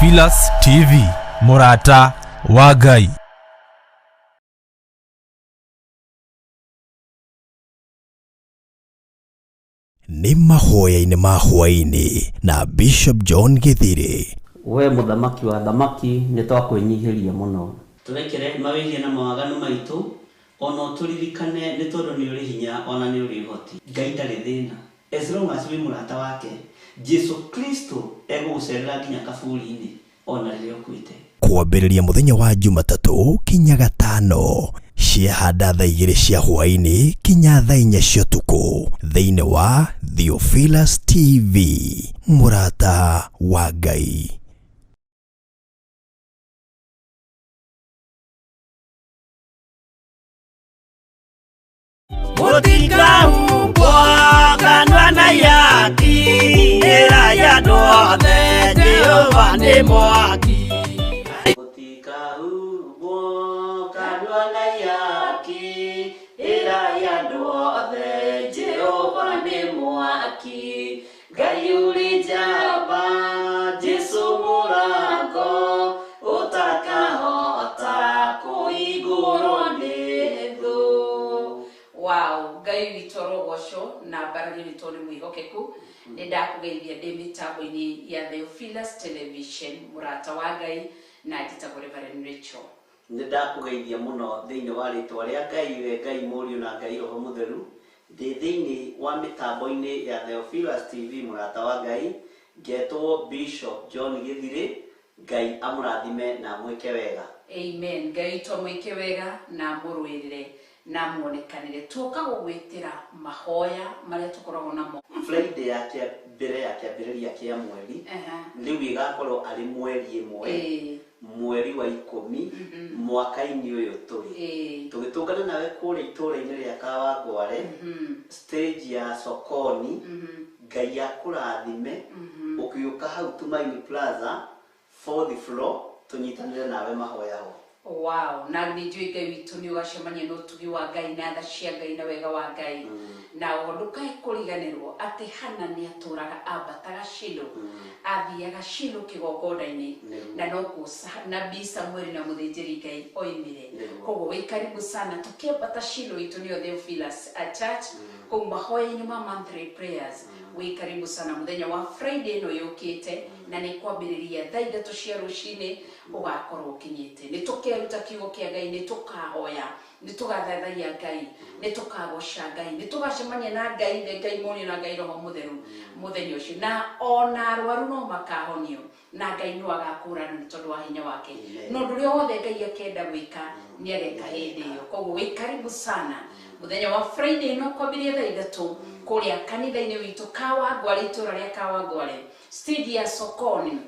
Theophilus TV, Murata wa Ngai. Ni Mahoya-ini ma Hwa-ini na Bishop John Githiri. We muthamaki wa thamaki ni twakwenyihiria muno. Turekere mawirie na mawaganu maitu ono turirikane ni tondu ni uri hinya ona ni uri hoti. Ngai ndari thina. As long as we murata wake Jesu Kristo egucerera nginya kaburi-ini ona rio kwite. Kwambĩrĩria muthenya wa Jumatatu kinya Gatano, ciahanda thaa 2 cia hwa-ini kinya thaa 4 cia ũtukũ thĩinĩ wa Theophilus TV, Murata wa Ngai. Mutika ubwa kanwa na yaki era ya doathe Jehova ni mwaki. Mutika ubwa kanwa na yaki era ya doathe Jehova ni mwaki. Ngai uri njamba Jesu murango utakahota kuigũrwo nĩ thũ. Wow, Ngai witũ rogosho na barani witũ nĩ mwĩhokeku. Nĩ ndakugeithia ndĩ mĩtambo-inĩ ya Theophilus Television, Murata wa Ngai, na njĩtagwo Reverend Rachel. Nĩ ndakugeithia mũno thĩinĩ wa rĩtwa rĩa Ngai, we Ngai Mũriũ na Ngai Roho Mũtheru, ndĩ thĩinĩ wa mĩtambo-inĩ ya Theophilus TV, Murata wa Ngai, ngetwo Bishop John Githiri. Ngai amũrathime na mwĩke wega. Amen. Ngai twamwĩke wega na mũrũĩrĩre na muonekanire. Tuoka gũgwĩtĩra mahoya marĩa tũkoragwo namo Friday yake mbere ya kĩambĩrĩria kĩa mweri, rĩu igakorwo arĩ mweri 1 mweri wa 10 mwaka-inĩ ũyũ tũrĩ. Tũgĩtũngana nawe kũrĩa itũũra-inĩ rĩa Kawangware, stage ya Sokoni. Ngai akũrathime ũkĩũka hau Tumaini Plaza 4th floor, tũnyitanĩre nawe mahoya ho. Wow, na nĩ njũĩ Ngai witũ nĩ ũgacemania na ũtugi wa Ngai na tha cia Ngai na wega wa Ngai. Na ndũkae kũriganĩrwo atĩ Hana nĩ atũraga ambataga Shilo, athiaga Shilo kĩgongona-inĩ, na no kuo nabii Samueli na mũthĩnjĩri Ngai oimire. Koguo wĩ karibu sana, tũkĩambata Shilo itũ nĩyo Theophilus Church, kũu mahoya-inĩ ma monthly prayers. Wĩ karibu sana muthenya wa Friday no yũkĩte, na nĩ kwambĩrĩria thaa 3 cia rũcinĩ ũgakorwo ũkinyĩte. Nĩ tũkeruta kiugo kĩa Ngai, nĩ tũkahoya, nĩ tũgathathaiya Ngai, nĩ tũkagoca Ngai, nĩ tũgacemania na Ngai, Ngai Mũriũ na Ngai Roho Mũtheru mũthenya ũcio, na ona arwaru no makahonio, na Ngai no agakũrana nĩ tondũ wa hinya wake. No ũndũ ũrĩa wothe Ngai akenda gwĩka nĩ areka hĩndĩ ĩyo. Koguo wĩ karibu sana muthenya wa Friday no kwambĩrĩria thaa 3 kũrĩa kanitha-inĩ witũ Kawangware, itũũra rĩa Kawangware, stage ya Sokoni,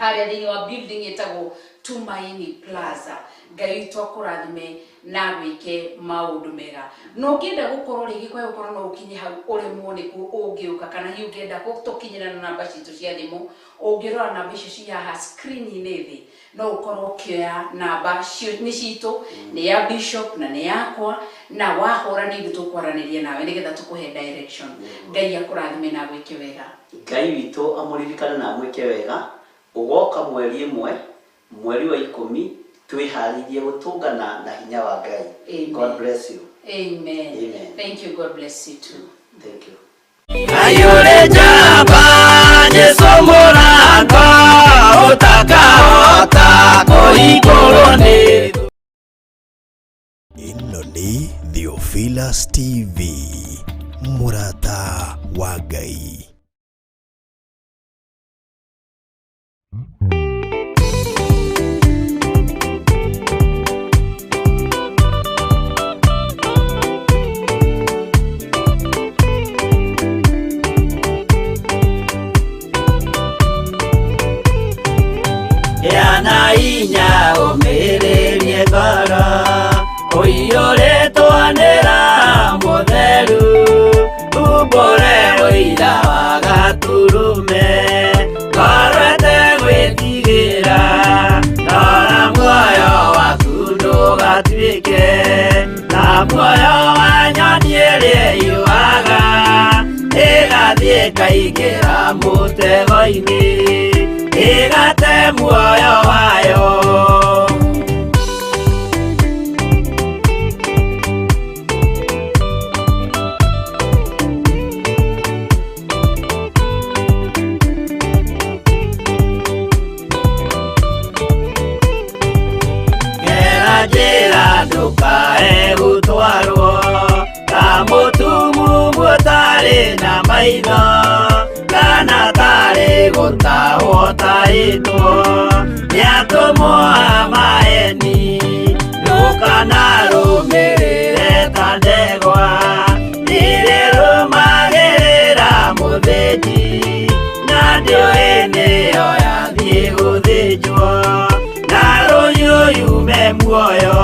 harĩa thĩinĩ wa building ĩtagwo Tumaini Plaza. Ngai witũ akũrathime na gwĩke maũndũ mega. No ũngĩenda gũkorwo rĩngĩ kwa gũkorwo no ũkinye hau ũremwo nĩkuo ũngĩũka, kana hihi ũngĩenda gũtũkinyĩra na namba citũ cia thimũ, ũngĩrora namba icio ci haha screen-inĩ thĩ, no ũkorwo ũkĩoya namba nĩ citũ, nĩ ya Bishop na nĩ yakwa, na wahũra nĩ ithuĩ tũkwaranĩria nawe nĩgetha tũkũhe direction. Ngai akũrathime na gwĩke wega. Ngai witũ amũririkane na mwĩke wega. Ũgoka mweri 1 mweri wa 10 twĩharĩirie gũtũngana na hinya wa Ngai. God bless you. Amen. Amen. Thank you. God bless you too. Thank you. Ayure jamba Jesu murango utakahota kuigũrwo nĩ thũ. Ĩno nĩ Theophilus TV, Murata wa Ngai. Yana inya ũmĩrĩrie ngoro ũiyũrĩtwo nĩra mũtheru, umbũre ũira wa gatũrũme, ngorwete gwĩtigĩra, rora muoyo waku ndũgatuĩke na muoyo wa nyoni ĩrĩa ĩyũaga, ĩgathiĩ ĩkaingĩra mũtego-inĩ. igate muoyo wayo. Njĩra ndũkae gũtwarwo ta mũtumumu ũtarĩ na maitho, kana tarĩ gũtahwo tahĩtwo nĩ atũmwo a maeni. Ndũkanarũmĩrĩre ta ndegwa irĩ rũmagĩrĩra mũthĩnji, na ndĩũĩ nĩyo yathiĩ gũthĩnjwo na rũhiũ yume muoyo.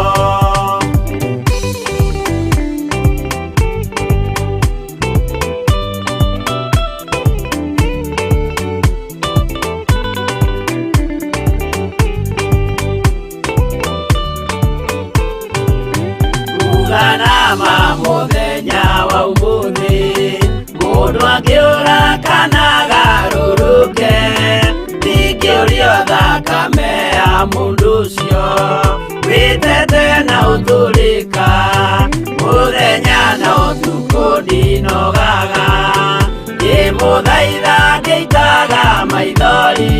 Uganama mũthenya wa ũmũthĩ, mũndũ angĩũra kana garũrũke, ndingĩũrio thakame ya mũndũ ũcio wĩtete na ũthũrĩka. Mũthenya na ũtukũ ndinogaga, ngĩmũthaitha ngĩitaga maithori,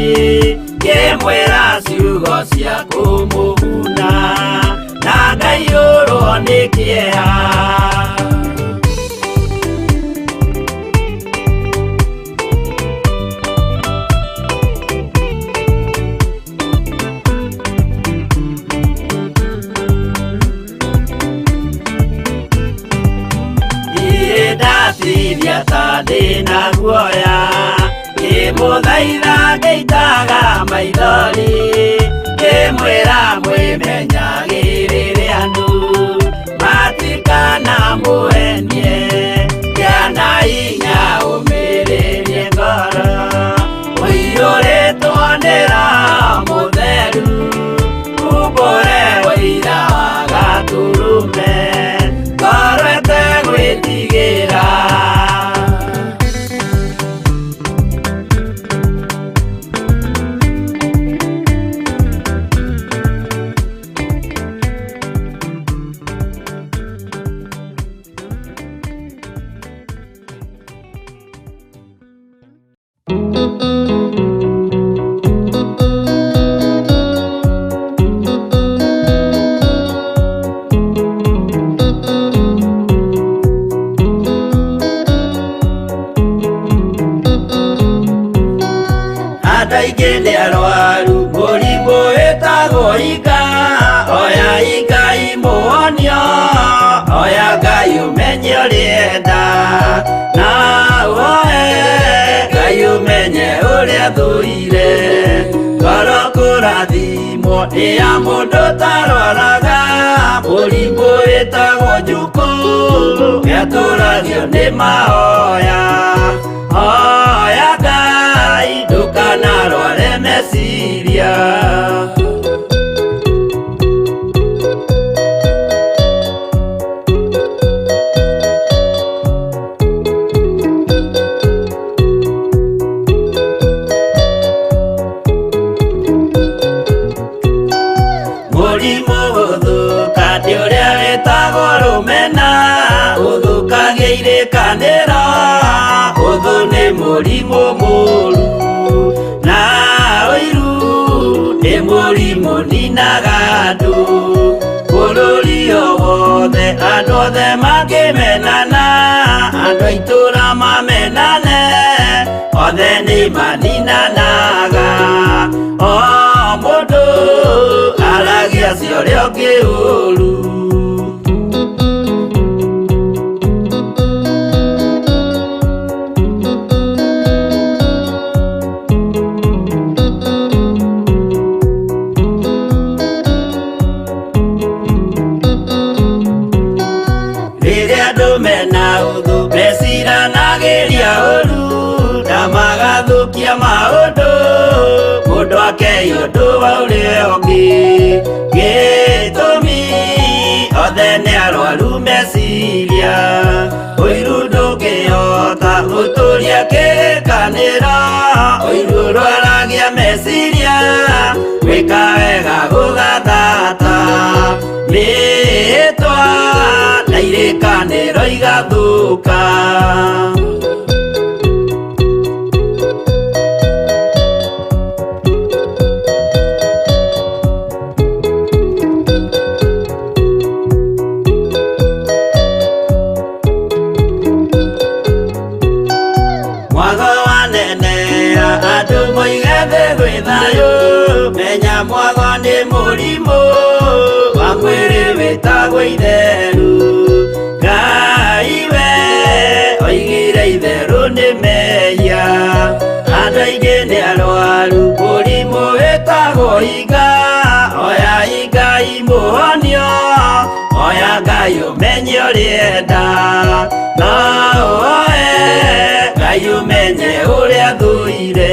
ngĩmwĩra ciugo cia kũmũguna, na ngaiyũrwo nĩ kĩeha. Ndatithia ta ndĩna guoya, ngĩmũthaitha ngĩitaga maithori, ngĩmwĩra mwĩmenyagĩrĩre andũ matikana mũhenie, gĩana hinya ũmĩrĩrie ngoro. Ũiyũrĩtwo nĩ Roho Mũtheru, umbũre ũira wa Gatũrũme, ngoro ĩtegwĩtigĩra. Andũ aingĩ nĩ arwaru mũrimũ wĩtagwo ika, oya Ngai mũhonio, oya Ngai ũmenye ũrĩenda, na woe Ngai ũmenye ũrĩa thũire. Ngoro kũrathimwo nĩ ya mũndũ tarwaraga mũrimũ wĩtagwo njukũ, gĩatũragio nĩ mahoya. Oya Ngai ndũkanarware meciria. Mũrimũ gũthũka nĩ ũrĩa wĩtagwo rũmena, ũthũkagia irĩkanĩro, ũthũ nĩ mũrimũ mũru, na ũiru nĩ mũrimũ ninaga andũ. Bũrũri o wothe andũ othe mangĩmenana, andũ a itũũra mamenane, othe nĩ maninanaga. O mũndũ aragia cia ũrĩa ũngĩ ũru. Rĩrĩa andũ mena ũthũ meciranagĩria ũru, na magathũkia maũndũ, mũndũ akeia ũndũ wa ũrĩa ũngĩ. Gĩtũmi othe nĩ arwaru meciria, ũiru ndũngĩhota gũtũria kĩrĩkanĩro, ũiru ũrwaragia meciria. ngwathĩkanĩro igathũka. Menya mwago nĩ mũrimũ wa mwĩrĩ wĩtagwo itherũ. Ngai we oigire itherũ nĩ mehia. Andũ aingĩ nĩ arwaru mũrimũ wĩtagwo inga. Oya inga imũhonio, oya Ngai ũmenye ũrĩa enda. No oe Ngai ũmenye ũrĩa thũire.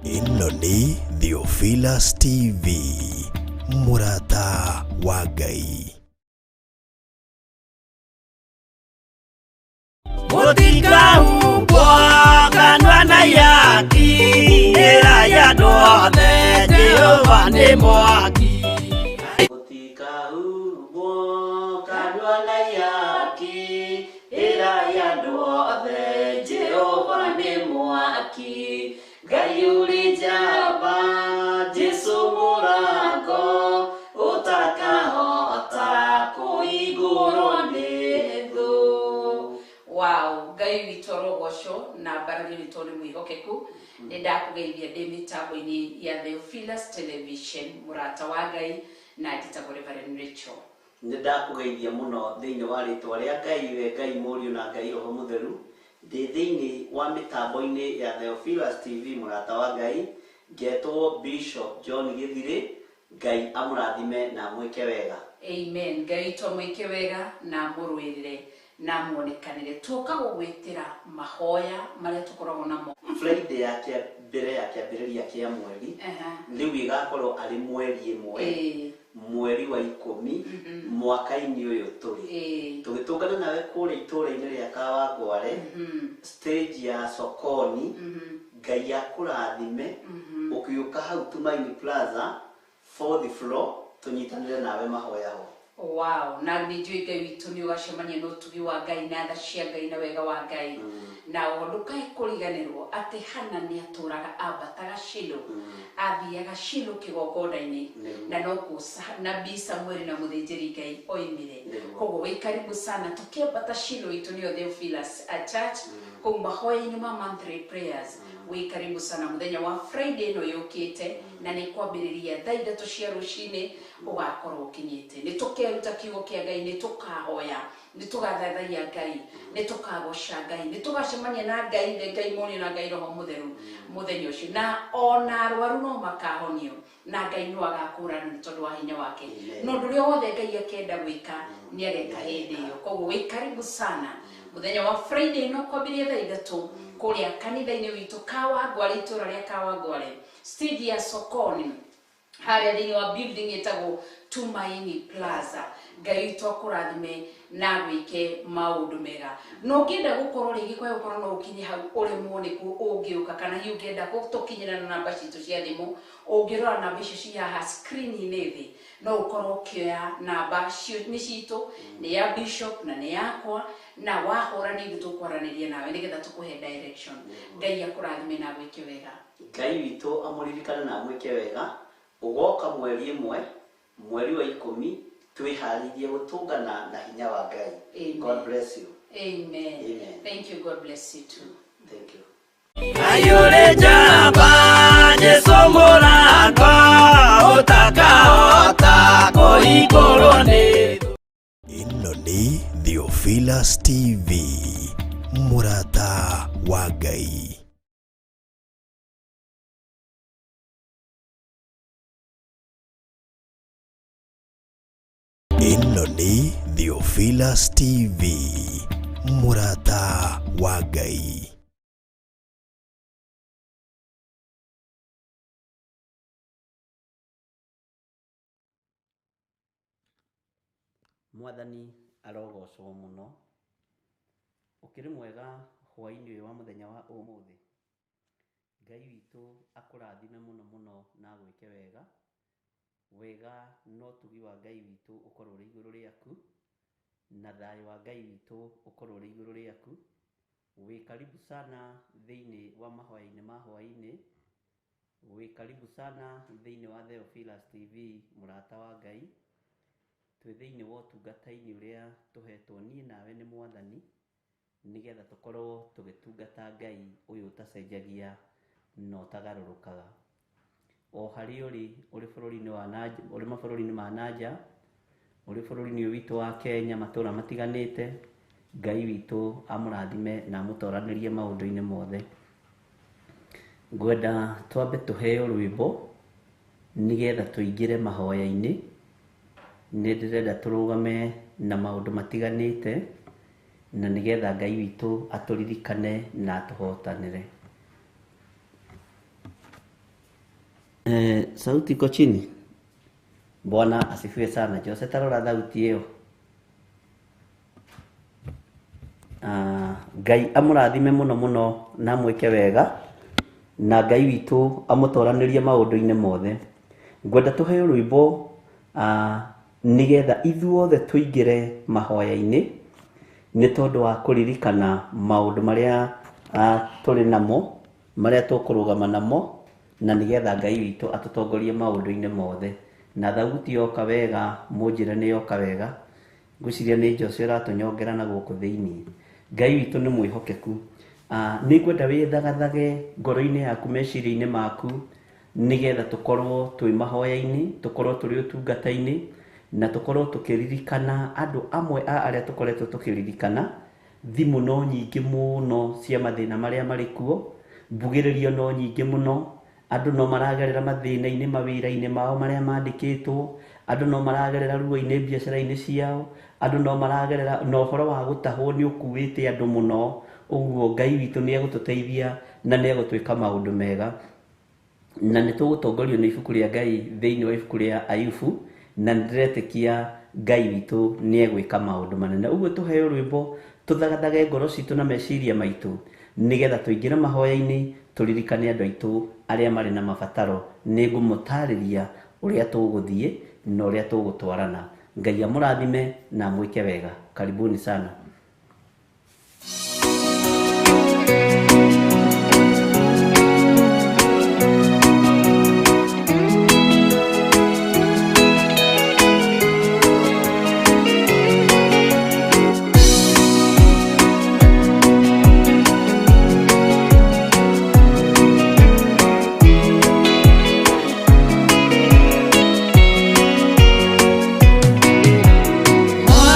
Ino ni Theophilus TV, Murata wa Ngai. Mutika ubwa kanwa na yaki, era ya doa de Jehova ne mwaki. mbarario ni tondu mwihokeku ni ndakugeithia ndi mitambo-ini ya Theophilus Television murata wa Ngai na nditagwo Reverend Rachel. Nĩ ndakugeithia mũno thĩinĩ wa rĩtwa rĩa Ngai we Ngai Mũriũ na Ngai Roho Mũtheru ndĩ thĩinĩ wa mĩtambo-inĩ ya Theophilus TV murata wa Ngai ngetwo Bishop John Githiri. Ngai amũrathime na mwĩke wega. Amen. Ngai twamwĩke wega na mũrũĩrĩre na muonekanĩre tuoka gũgwĩtĩra mahoya marĩa tũkoragwo namo Friday ya mbere ya kĩambĩrĩria kĩa mweri rĩu igakorwo arĩ mweri ĩmwe mweri wa 10 mwaka-inĩ ũyũ tũrĩ tũgĩtũngana nawe kũrĩa itũũra-inĩ rĩa Kawangware stage ya Sokoni. Ngai akũrathime ũkĩũka hau Tumaini Plaza 4th floor tunyitanĩre nawe mahoya ho. Wow, na nĩnjũĩ Ngai witũ nĩ ũgacemania na ũtugi wa Ngai na tha cia Ngai na wega wa Ngai na ũhondokae kũriganĩrwo atĩ Hana nĩ atũraga ambataga Shilo athiaga Shilo kĩgongona-inĩ na no nabii Samueli na mũthĩnjĩri Ngai oimire. Koguo wĩ karibu sana tũkĩambata Shilo itũ nĩyo Theophilus Church kũu mahoya-inĩ ma monthly prayers. Wĩ karibu sana muthenya wa Friday no yũkĩte na nĩ kwambĩrĩria thaa 3 cia rũcinĩ ũgakorwo ũkinyĩte. Nĩ tũkeruta kiugo kĩa Ngai, nĩ tũkahoya, nĩ tũgathathaiya Ngai, nĩ tũkagoca Ngai, nĩ tũgacemania na Ngai Ngai Mũriũ na Ngai Roho Mũtheru mũthenya ũcio na ona arwaru no makahonio na Ngai no agakũrana nĩ tondũ wa hinya wake. No ũndũ ũrĩa wothe Ngai akenda gwĩka nĩ areka hĩndĩ ĩyo. Koguo wĩ karibu sana muthenya wa Friday no kwambĩrĩria thaa 3 kũrĩa kanitha-inĩ witũ Kawangware, itũũra rĩa Kawangware stage ya Sokoni harĩa thĩinĩ wa building ĩtagwo Tumaini Plaza. Ngai witũ akũrathime na gwĩke maũndũ mega. No ũngĩenda gũkorwo rĩngĩ kwa gũkorwo no ũkinye hau ũremwo nĩ ũngĩũka kana hihi ũngĩenda gũtũkinyĩra na namba citũ cia thimũ ũngĩrora namba icio ci haha screen-inĩ thĩ no ũkorwo ũkĩoya namba nĩ citũ nĩ ya Bishop na nĩ yakwa na wahũra nĩ tũkwaranĩria nawe nĩgetha tũkũhe direction. Ngai akũrathime na gwĩke wega. Ngai witũ amũririkane na mwĩke wega. Ũgoka mweri ĩmwe mweri wa 10 twĩharĩirie gũtũngana na hinya wa Ngai. Amen. God bless you. Amen. Amen. Thank you. God bless you too. Thank you. Ayure jamba Jesu mũratwa ũtakahota kũhingũrwo nĩ. Ĩno nĩ Theophilus TV murata wa Ngai. Ĩno nĩ Theophilus TV murata wa Ngai. Mwathani arogocwo mũno. Ũkĩrĩ mwega hwa-inĩ ũyũ wa mũthenya wa ũmũthĩ. Ngai witũ akũrathime mũno mũno na gwĩke wega. Wega no tugi wa Ngai witũ ũkorwo ũrĩ igũrũ rĩaku na thayũ wa Ngai witũ ũkorwo ũrĩ igũrũ rĩaku. Wĩ karibu sana thĩinĩ wa mahoya-inĩ ma hwa-inĩ. Wĩ karibu sana thĩinĩ wa Theophilus TV murata wa Ngai. Twĩ thĩinĩ wa ũtungata-inĩ ũrĩa tũhetwo niĩ nawe nĩ Mwathani nĩgetha tũkorwo tũgĩtungata Ngai ũyũ ũtacenjagia na ũtagarũrũkaga. O harĩ ũrĩ bũrũri-inĩ wa nanja, ũrĩ mabũrũri-inĩ ma nanja, ũrĩ bũrũri-inĩ ũyũ witũ wa Kenya, matũũra matiganĩte, Ngai witũ amũrathime na amũtoranĩrie maũndũ-inĩ mothe. Ngwenda twambe tũheo rwĩmbo nĩgetha tũingĩre mahoya-inĩ. Nĩ ndĩrenda tũrũgame na maũndũ matiganĩte na nĩgetha Ngai witũ atũririkane na atũhotanĩre. Sauti iko chini. Bwana asifiwe sana. Jose tarora sauti hiyo. Ngai amũrathime mũno mũno na mwĩke wega na Ngai witũ amũtoranĩrie maũndũ-inĩ mothe. Ngwenda tũheo rwĩmbo nĩgetha ithuothe tũingĩre mahoya-inĩ nĩ tondũ wa kũririkana maũndũ marĩa tũrĩ namo, marĩa tũkũrũgama namo na nĩgetha Ngai witũ atũtongorie maũndũ-inĩ mothe. Na thauti yoka wega, mũnjĩre nĩ yoka wega. Ngwĩciria nĩ Jose ũratũnyongera na gũkũ thĩinĩ. Ngai witũ nĩ mwĩhokeku. nĩ ngwenda wĩthagathage ngoro-inĩ yaku, meciria-inĩ maku, nĩgetha tũkorwo twĩ mahoya-inĩ, tũkorwo tũrĩ ũtungata-inĩ, na tũkorwo tũkĩririkana andũ amwe a arĩa tũkoretwo tũkĩririkana. Thimũ no nyingĩ mũno cia mathĩna marĩa marĩ kuo, mbugĩrĩrio no nyingĩ mũno, andũ no maragerera mathĩna-inĩ mawĩra-inĩ mao marĩa mandĩkĩtwo, andũ no maragerera ruo-inĩ biacara-inĩ ciao, andũ no maragerera na ũhoro wa gũtahwo nĩ ũkuĩte andũ mũno. Ũguo Ngai witũ nĩ egũtũteithia na nĩ egũtwĩka maũndũ mega, na nĩ tũgũtongorio nĩ ibuku rĩa Ngai thĩinĩ wa ibuku rĩa Ayubu, na ndĩretĩkia Ngai witũ nĩ egwĩka maũndũ manene. Ũguo tũheo rwĩmbo tũthagathage ngoro citũ na meciria maitũ, nĩgetha tũingĩre mahoya-inĩ, tũririkane andũ aitũ arĩa marĩ na mabataro. Nĩ ngũmũtarĩria ũrĩa tũgũthiĩ na ũrĩa tũgũtwarana. Ngai amũrathime na mwĩke wega. Karibuni sana.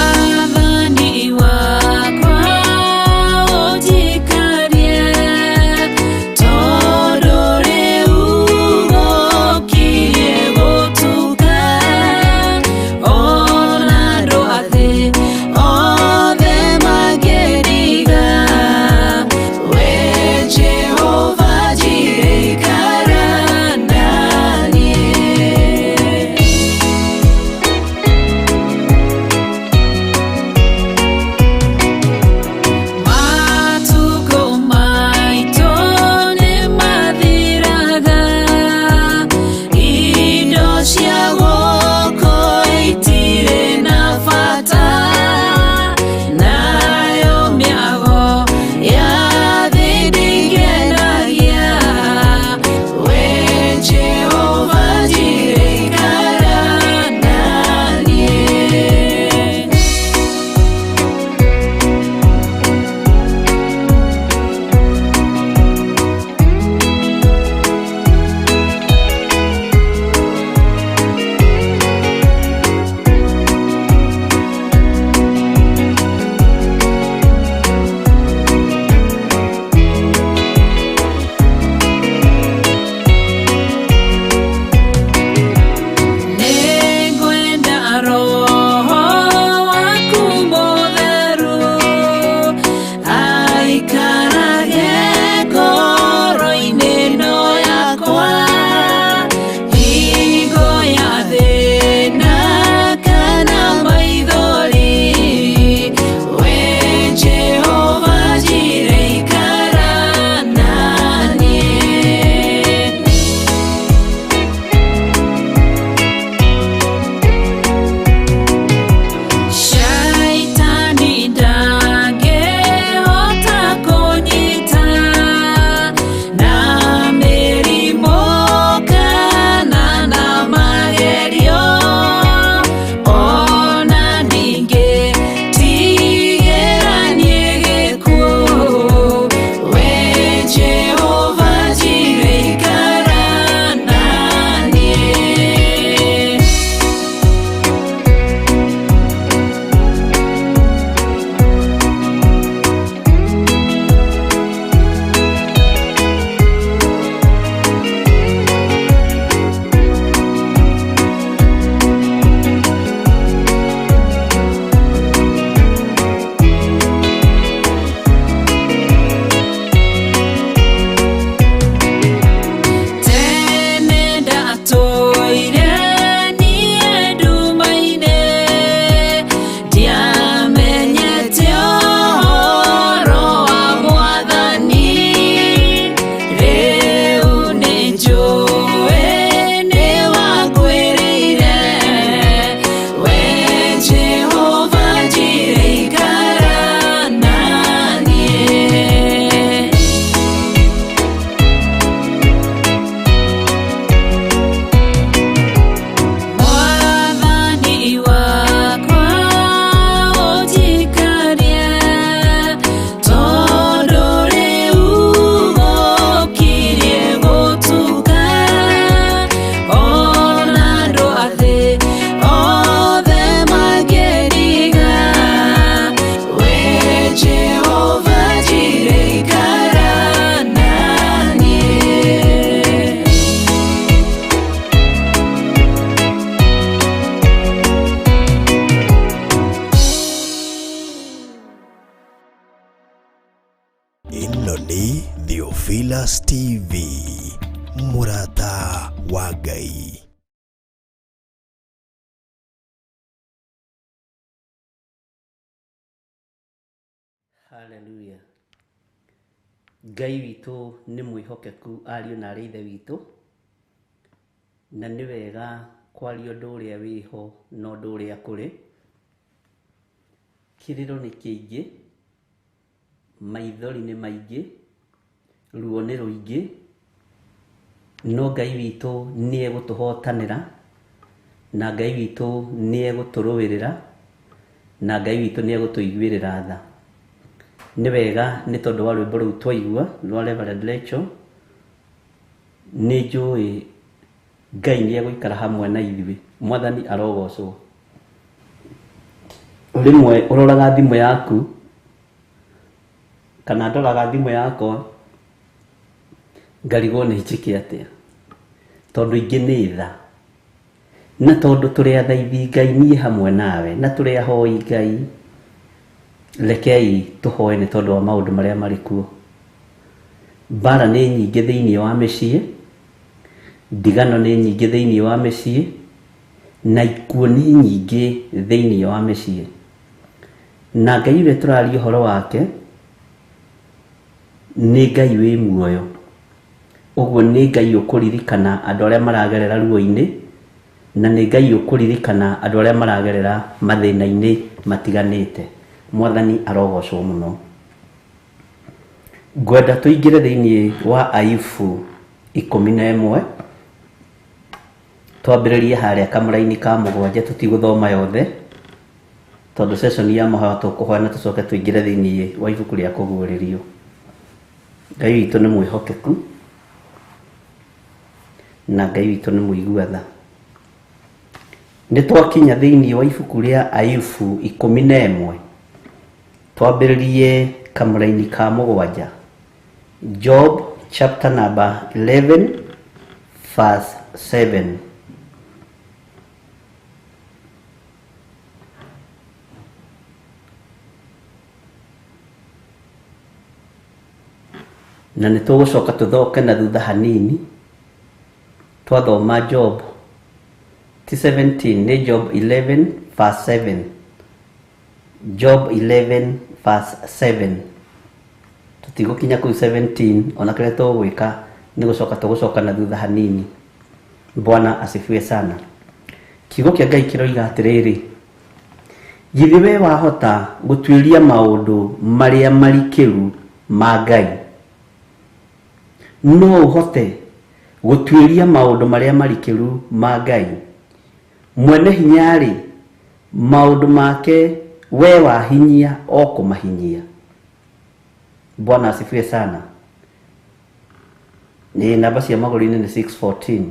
Wathani wa Theophilus TV, Murata wa Ngai. Hallelujah. Ngai witũ nĩ mwĩhokeku, ariũ na arĩ ithe witũ, na nĩ wega kwaria ũndũ ũrĩa wĩho na ũndũ ũrĩa kũrĩ. Kĩrĩro nĩ kĩingĩ, maithori nĩ maingĩ, ruo nĩ rũingĩ, no Ngai witũ nĩ egũtũhotanĩra, na Ngai witũ nĩ egũtũrũĩrĩra, na Ngai witũ nĩ egũtũiguĩrĩra tha. Nĩ wega nĩ tondũ wa rwĩmbo rũu twaigua rwa Reverend Rachel, nĩ njũĩ Ngai nĩ egũikara hamwe na ithuĩ. Mwathani arogocwo. Rĩmwe ũroraga thimũ yaku, kana ndoraga thimũ yakwa, ngarigwo nĩ njĩke atĩa, tondũ ingĩ nĩ tha, na tondũ tũrĩ athaithi Ngai niĩ hamwe nawe, na tũrĩ ahoi Ngai, rekei tũhoe nĩ tondũ wa maũndũ marĩa marĩ kuo. Mbara nĩ nyingĩ thĩinĩ wa mĩciĩ, ndigano nĩ nyingĩ thĩinĩ wa mĩciĩ, na ikuũ nĩ nyingĩ thĩinĩ wa mĩciĩ. Na Ngai ũrĩa tũraria ũhoro wake nĩ Ngai wĩ muoyo. Ũguo nĩ Ngai ũkũririkana andũ arĩa maragerera ruo-inĩ, na nĩ Ngai ũkũririkana andũ arĩa maragerera mathĩna-inĩ matiganĩte. Mwathani arogocwo mũno. Ngwenda tũingĩre thĩinĩ wa Ayubu 11, twambĩrĩrie harĩa kamũra-inĩ ka 7, tũtigũthoma yothe, tondũ session ya Mahoya tũkũhoya na tũcoke tũingĩre thĩinĩ wa ibuku rĩa kũguũrĩrio. Ngai witũ nĩ mwĩhokeku, na Ngai witũ nĩ mũigua tha. Nĩ twakinya thĩinĩ wa ibuku rĩa Ayubu 11, twambĩrĩrie kamũra-inĩ ka 7. Job chapter number 11 verse 7. Na nĩ tũgũcoka tũthoke na thutha hanini, twathoma Job ti 17, nĩ Job 11 verse 7. Job 11 verse 7. Tutigũkinya kũu 17, ona kĩrĩa tũgwĩka nĩ tũgũcoka na thutha hanini. Bwana asifiwe sana. Kiugo kĩa Ngai kĩroiga atĩrĩrĩ, githĩ we wahota gũtuĩria maũndũ marĩa marikĩru ma Ngai? No ũhote gũtuĩria maũndũ marĩa marikĩru ma Ngai? Mwene hinya-rĩ, maũndũ make we wahinyia o kũmahinyia. Bwana asifiwe sana. Ni namba cia magũrũ-inĩ nĩ 6:14.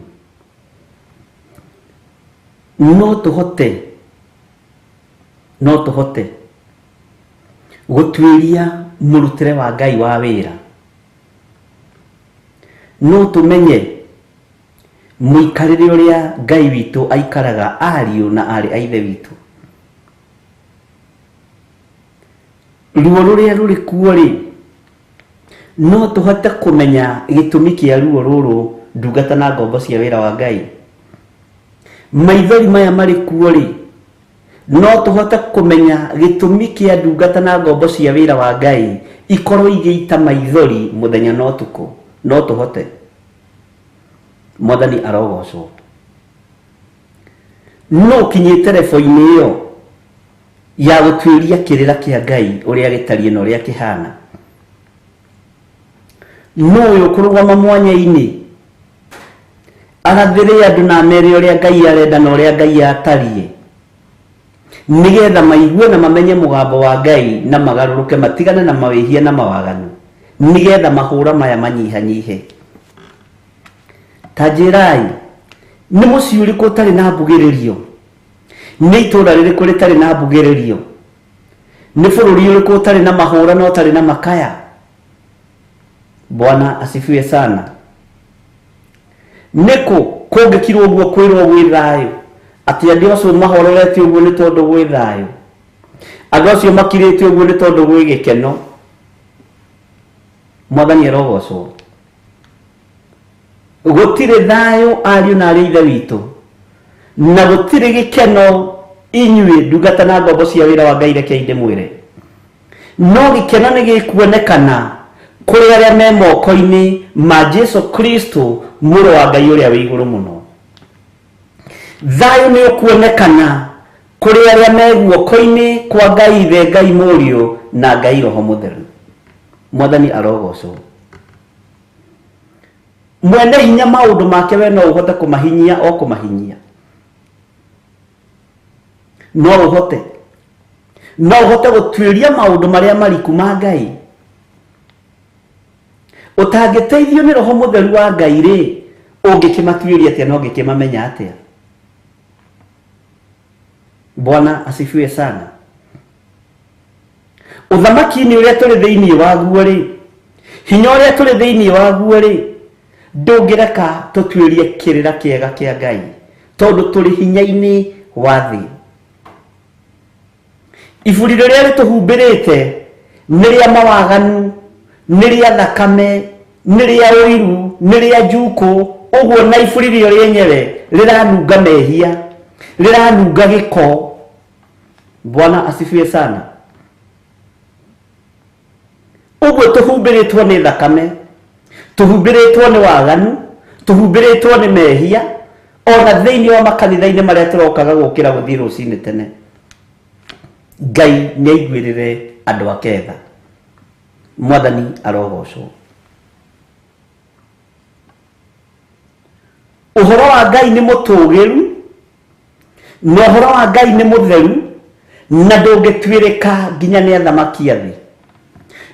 No tũhote gũtuĩria mũrutĩre wa Ngai wa wĩra. No tũmenye mũikarĩre ũrĩa Ngai witũ aikaraga, ariũ na arĩ a ithe witũ. Ruo rũrĩa rũrĩ kuo-rĩ, no tũhote kũmenya gĩtũmi kĩa ruo rũrũ, ndungata na ngombo cia wĩra wa Ngai. Maithori maya marĩ kuo-rĩ, no tũhote kũmenya gĩtũmi kĩa ndungata na ngombo cia wĩra wa Ngai ikorwo igĩita maithori mũthenya na ũtukũ. No tũhote. Mwathani arogocwo. No kinyĩte level-inĩ ĩyo ya gũtuĩria kĩrĩra kĩa Ngai ũrĩa gĩtariĩ na ũrĩa kĩhana. No ũyũ kũrũgama mwanya-inĩ arathĩre andũ na mere ũrĩa Ngai arenda na ũrĩa Ngai atariĩ, nĩgetha maigue na mamenye mũgambo wa Ngai na magarũrũke, matigane na mawĩhia na mawaganu, nĩgetha mahũra maya manyihanyihe. Ta njĩrai, nĩ mũciĩ ũrĩkũ ũtarĩ na mbugĩrĩrio? Nĩ itũũra rĩrĩkũ rĩtarĩ na mbugĩrĩrio? Nĩ bũrũri ũrĩkũ ũtarĩ na mahũra na ũtarĩ na makaya? Bwana asifiwe sana. Nĩkũ kũngĩkirwo ũguo kwĩrwo gwĩ thayũ, atĩ andũ acio mahorerete ũguo nĩ tondũ gwĩ thayũ? Andũ acio makirĩte ũguo nĩ tondũ gwĩ gĩkeno? Mwathani arogocwo. gutire thayo ariu na ari ithe witu na gutire gikeno inyue ndungata na ngombo cia wira wa Ngai reke inde mwire no gikeno ni gikuonekana kuri aria me moko-ini ma Jesu Kristo muro wa Ngai uria wi iguru muno. Thayo ni ukuonekana kuri aria me guoko-ini kwa Ngai ithe Ngai murio na Ngai roho mutheru. Mwathani arogocwo. Mwene hinya maundu make we no uhote kumahinyia o kumahinyia. No uhote gutwiria maundu maria mariku ma Ngai. Utangiteithio ni roho mutheru wa Ngai ri ungikimatuiria atia no ngikimamenya atia. Bwana asifiwe sana. Uthamaki ni uria tuli thiini waguo ri hinya uria tuli thiini waguo ri ndungireka tutwirie kirira kiega kia Ngai tondu tuli hinya-ini wa thi. Iburi riria rituhumbirite ni ria mawaganu, ni ria thakame, ni ria uiru, ni ria njuku. Uguo na iburi rio ryenyewe riranunga mehia, riranunga giko. Bwana asifiwe sana. Uguo tuhumbiritwo ni thakame, tuhumbiritwo ni waganu, tuhumbiritwo ni mehia, ona thiini wa makanitha-ini maria turokaga gukira guthii ruci-ini tene. Ngai ni aiguirire andu ake tha. Mwathani arogocwo. Uhoro wa Ngai ni mutugiru, na uhoro wa Ngai ni mutheru, na ndungitwirika nginya ni athamaki athi.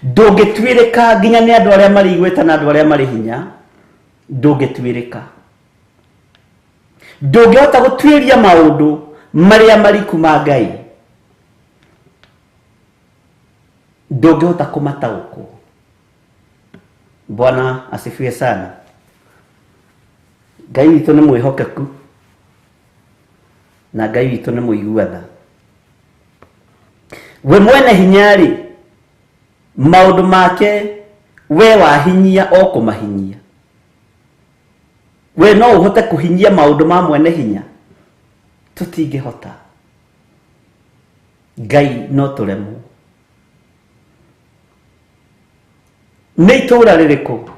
Ndungitwirika nginya ni andu aria mari igweta na andu aria mari hinya. Ndungitwirika. Ndungihota gutwiria maundu maria mariku ma Ngai. Ndungihota kumatauko. Bwana asifiwe sana. Ngai witu ni mwihokeku na Ngai witu ni muiguatha. We mwene hinyari maundu make we wahinyia o kumahinyia. We no uhote kuhinyia maundu ma mwene hinya? Tutingihota. Ngai no turemu. Ni itura ririku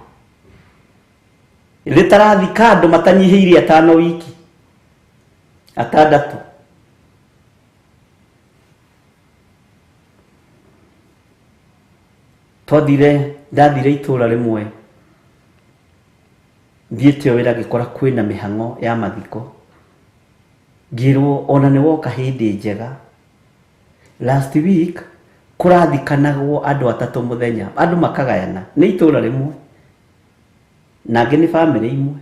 ritarathika andu matanyihiirie 5 wiki 6? Ndathire itura rimwe thiete wira gikora kwina mihango ya mathiko. Ngirwo ona ni woka hindi njega. Last week kurathikanagwo andu 3 muthenya, andu makagayana ni itura rimwe nange ni family imwe.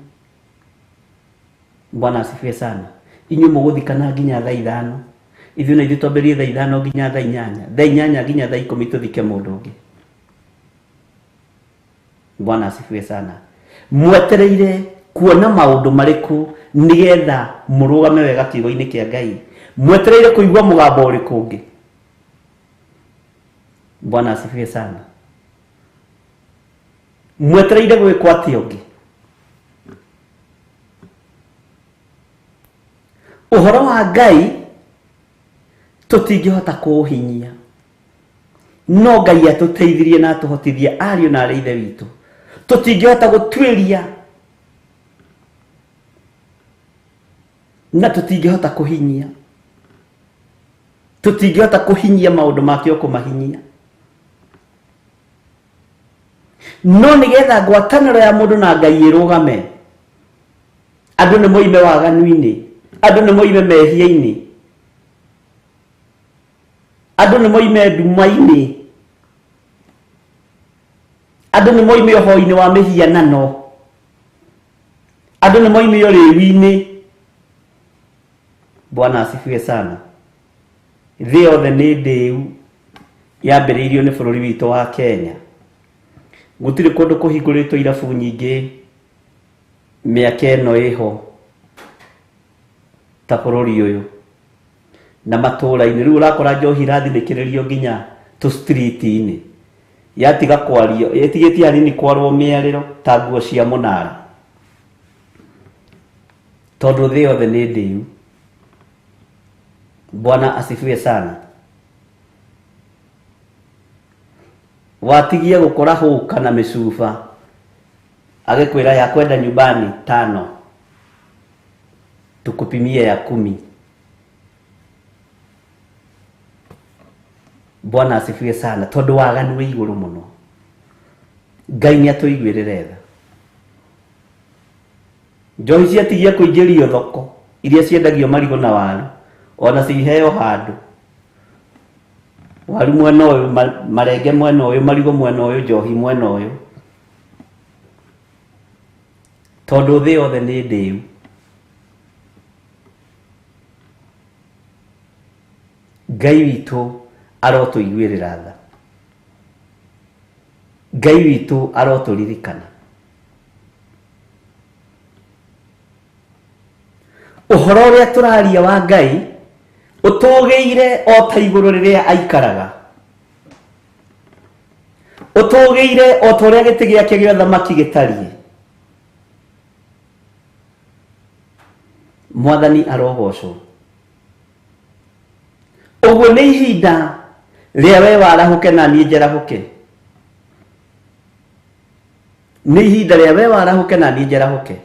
Bwana asifiwe sana. Inyu muguthikana nginya thaa 5, ithu na ithu twambirie thaa 5 nginya thaa 8 nginya thaa 10 tuthike mundu ungi. Bwana asifiwe sana. Mwetereire kuona maundu mariku nigetha murugame wega kiugo-ini kia Ngai? Mwetereire kuigua mugambo uriku ungi? Bwana asifiwe sana. Mwetereire gwikwo atia ungi? Uhoro wa Ngai tutingihota kuuhinyia, no Ngai atuteithirie na atuhotithie ariu na ari ithe witu. Tutingihota gutwiria na tutingihota kuhinyia. Tutingihota kuhinyia maundu make o kumahinyia. No nigetha ngwataniro ya mundu na Ngai irugame, andu ni moime waganu-ini, andu ni moime mehia-ini, andu ni moime nduma-ini, andu ni moime uhoi-ini wa mihianano, andu ni moime uriwi-ini. Bwana asifiwe sana. Thi yothe ni ndiu yambiriirio ni bururi witu wa Kenya. Gutiri kundu kuhinguritwo irabu nyingi miaka ino iho ta bururi uyu na matura-ini. Riu urakora njohi irathikiririo nginya tu street-ini, yatiga kwario, yetigetie hanini kwarwo miariro ta nguo cia munara. tondu thĩ yothe nĩ ndĩu. Bwana asifiwe sana. Watigia gukora huka na misufa agikwira ya kwenda nyumbani 5 tukupimie ya 10. Bwana asifiwe sana. Tondu waganu wĩ igũrũ mũno. Ngai nĩ atũiguĩrĩre tha. Njohi ciatigia kũingĩrio thoko iria ciendagio marigũ na waru, ona ciheo handũ. Waru mwena ũyũ, marenge mwena ũyũ, marigũ mwena ũyũ, njohi mwena ũyũ. Tondu thĩ yothe nĩ ndĩu. Ngai witũ arotũiguĩrĩra tha. Ngai witũ arotũririkana. Ũhoro ũrĩa tũraria wa Ngai ũtũgĩire o ta igũrũ rĩrĩa aikaraga. Ũtũgĩire o ta ũrĩa gĩtĩ gĩake gĩa ũthamaki gĩtariĩ. Mwathani arogocwo. Ũguo nĩ ihinda rĩa we warahũke na niĩ njerahũke. Nĩ ihinda rĩa we warahũke na niĩ njerahũke.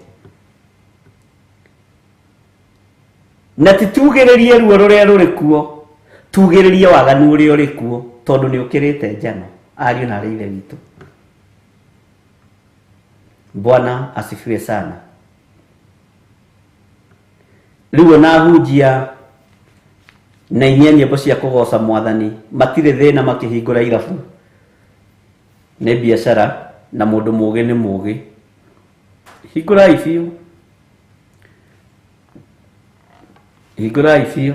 Na titugĩrĩrie ruo rũrĩa rũrĩ kuo, tugĩrĩrie waganu ũrĩa ũrĩ kuo, tondũ nĩ ũkĩrĩte njano. Ariũ na arĩ ithe witũ. Bwana asifiwe sana. Rĩu ona hunjia na inyia nyĩmbo cia kũgoca Mwathani matirĩ thĩna makĩhingũra irabu. Nĩ biacara na mũndũ mũũgĩ nĩ mũũgĩ. Hingũrai biũ. Hingũrai biũ.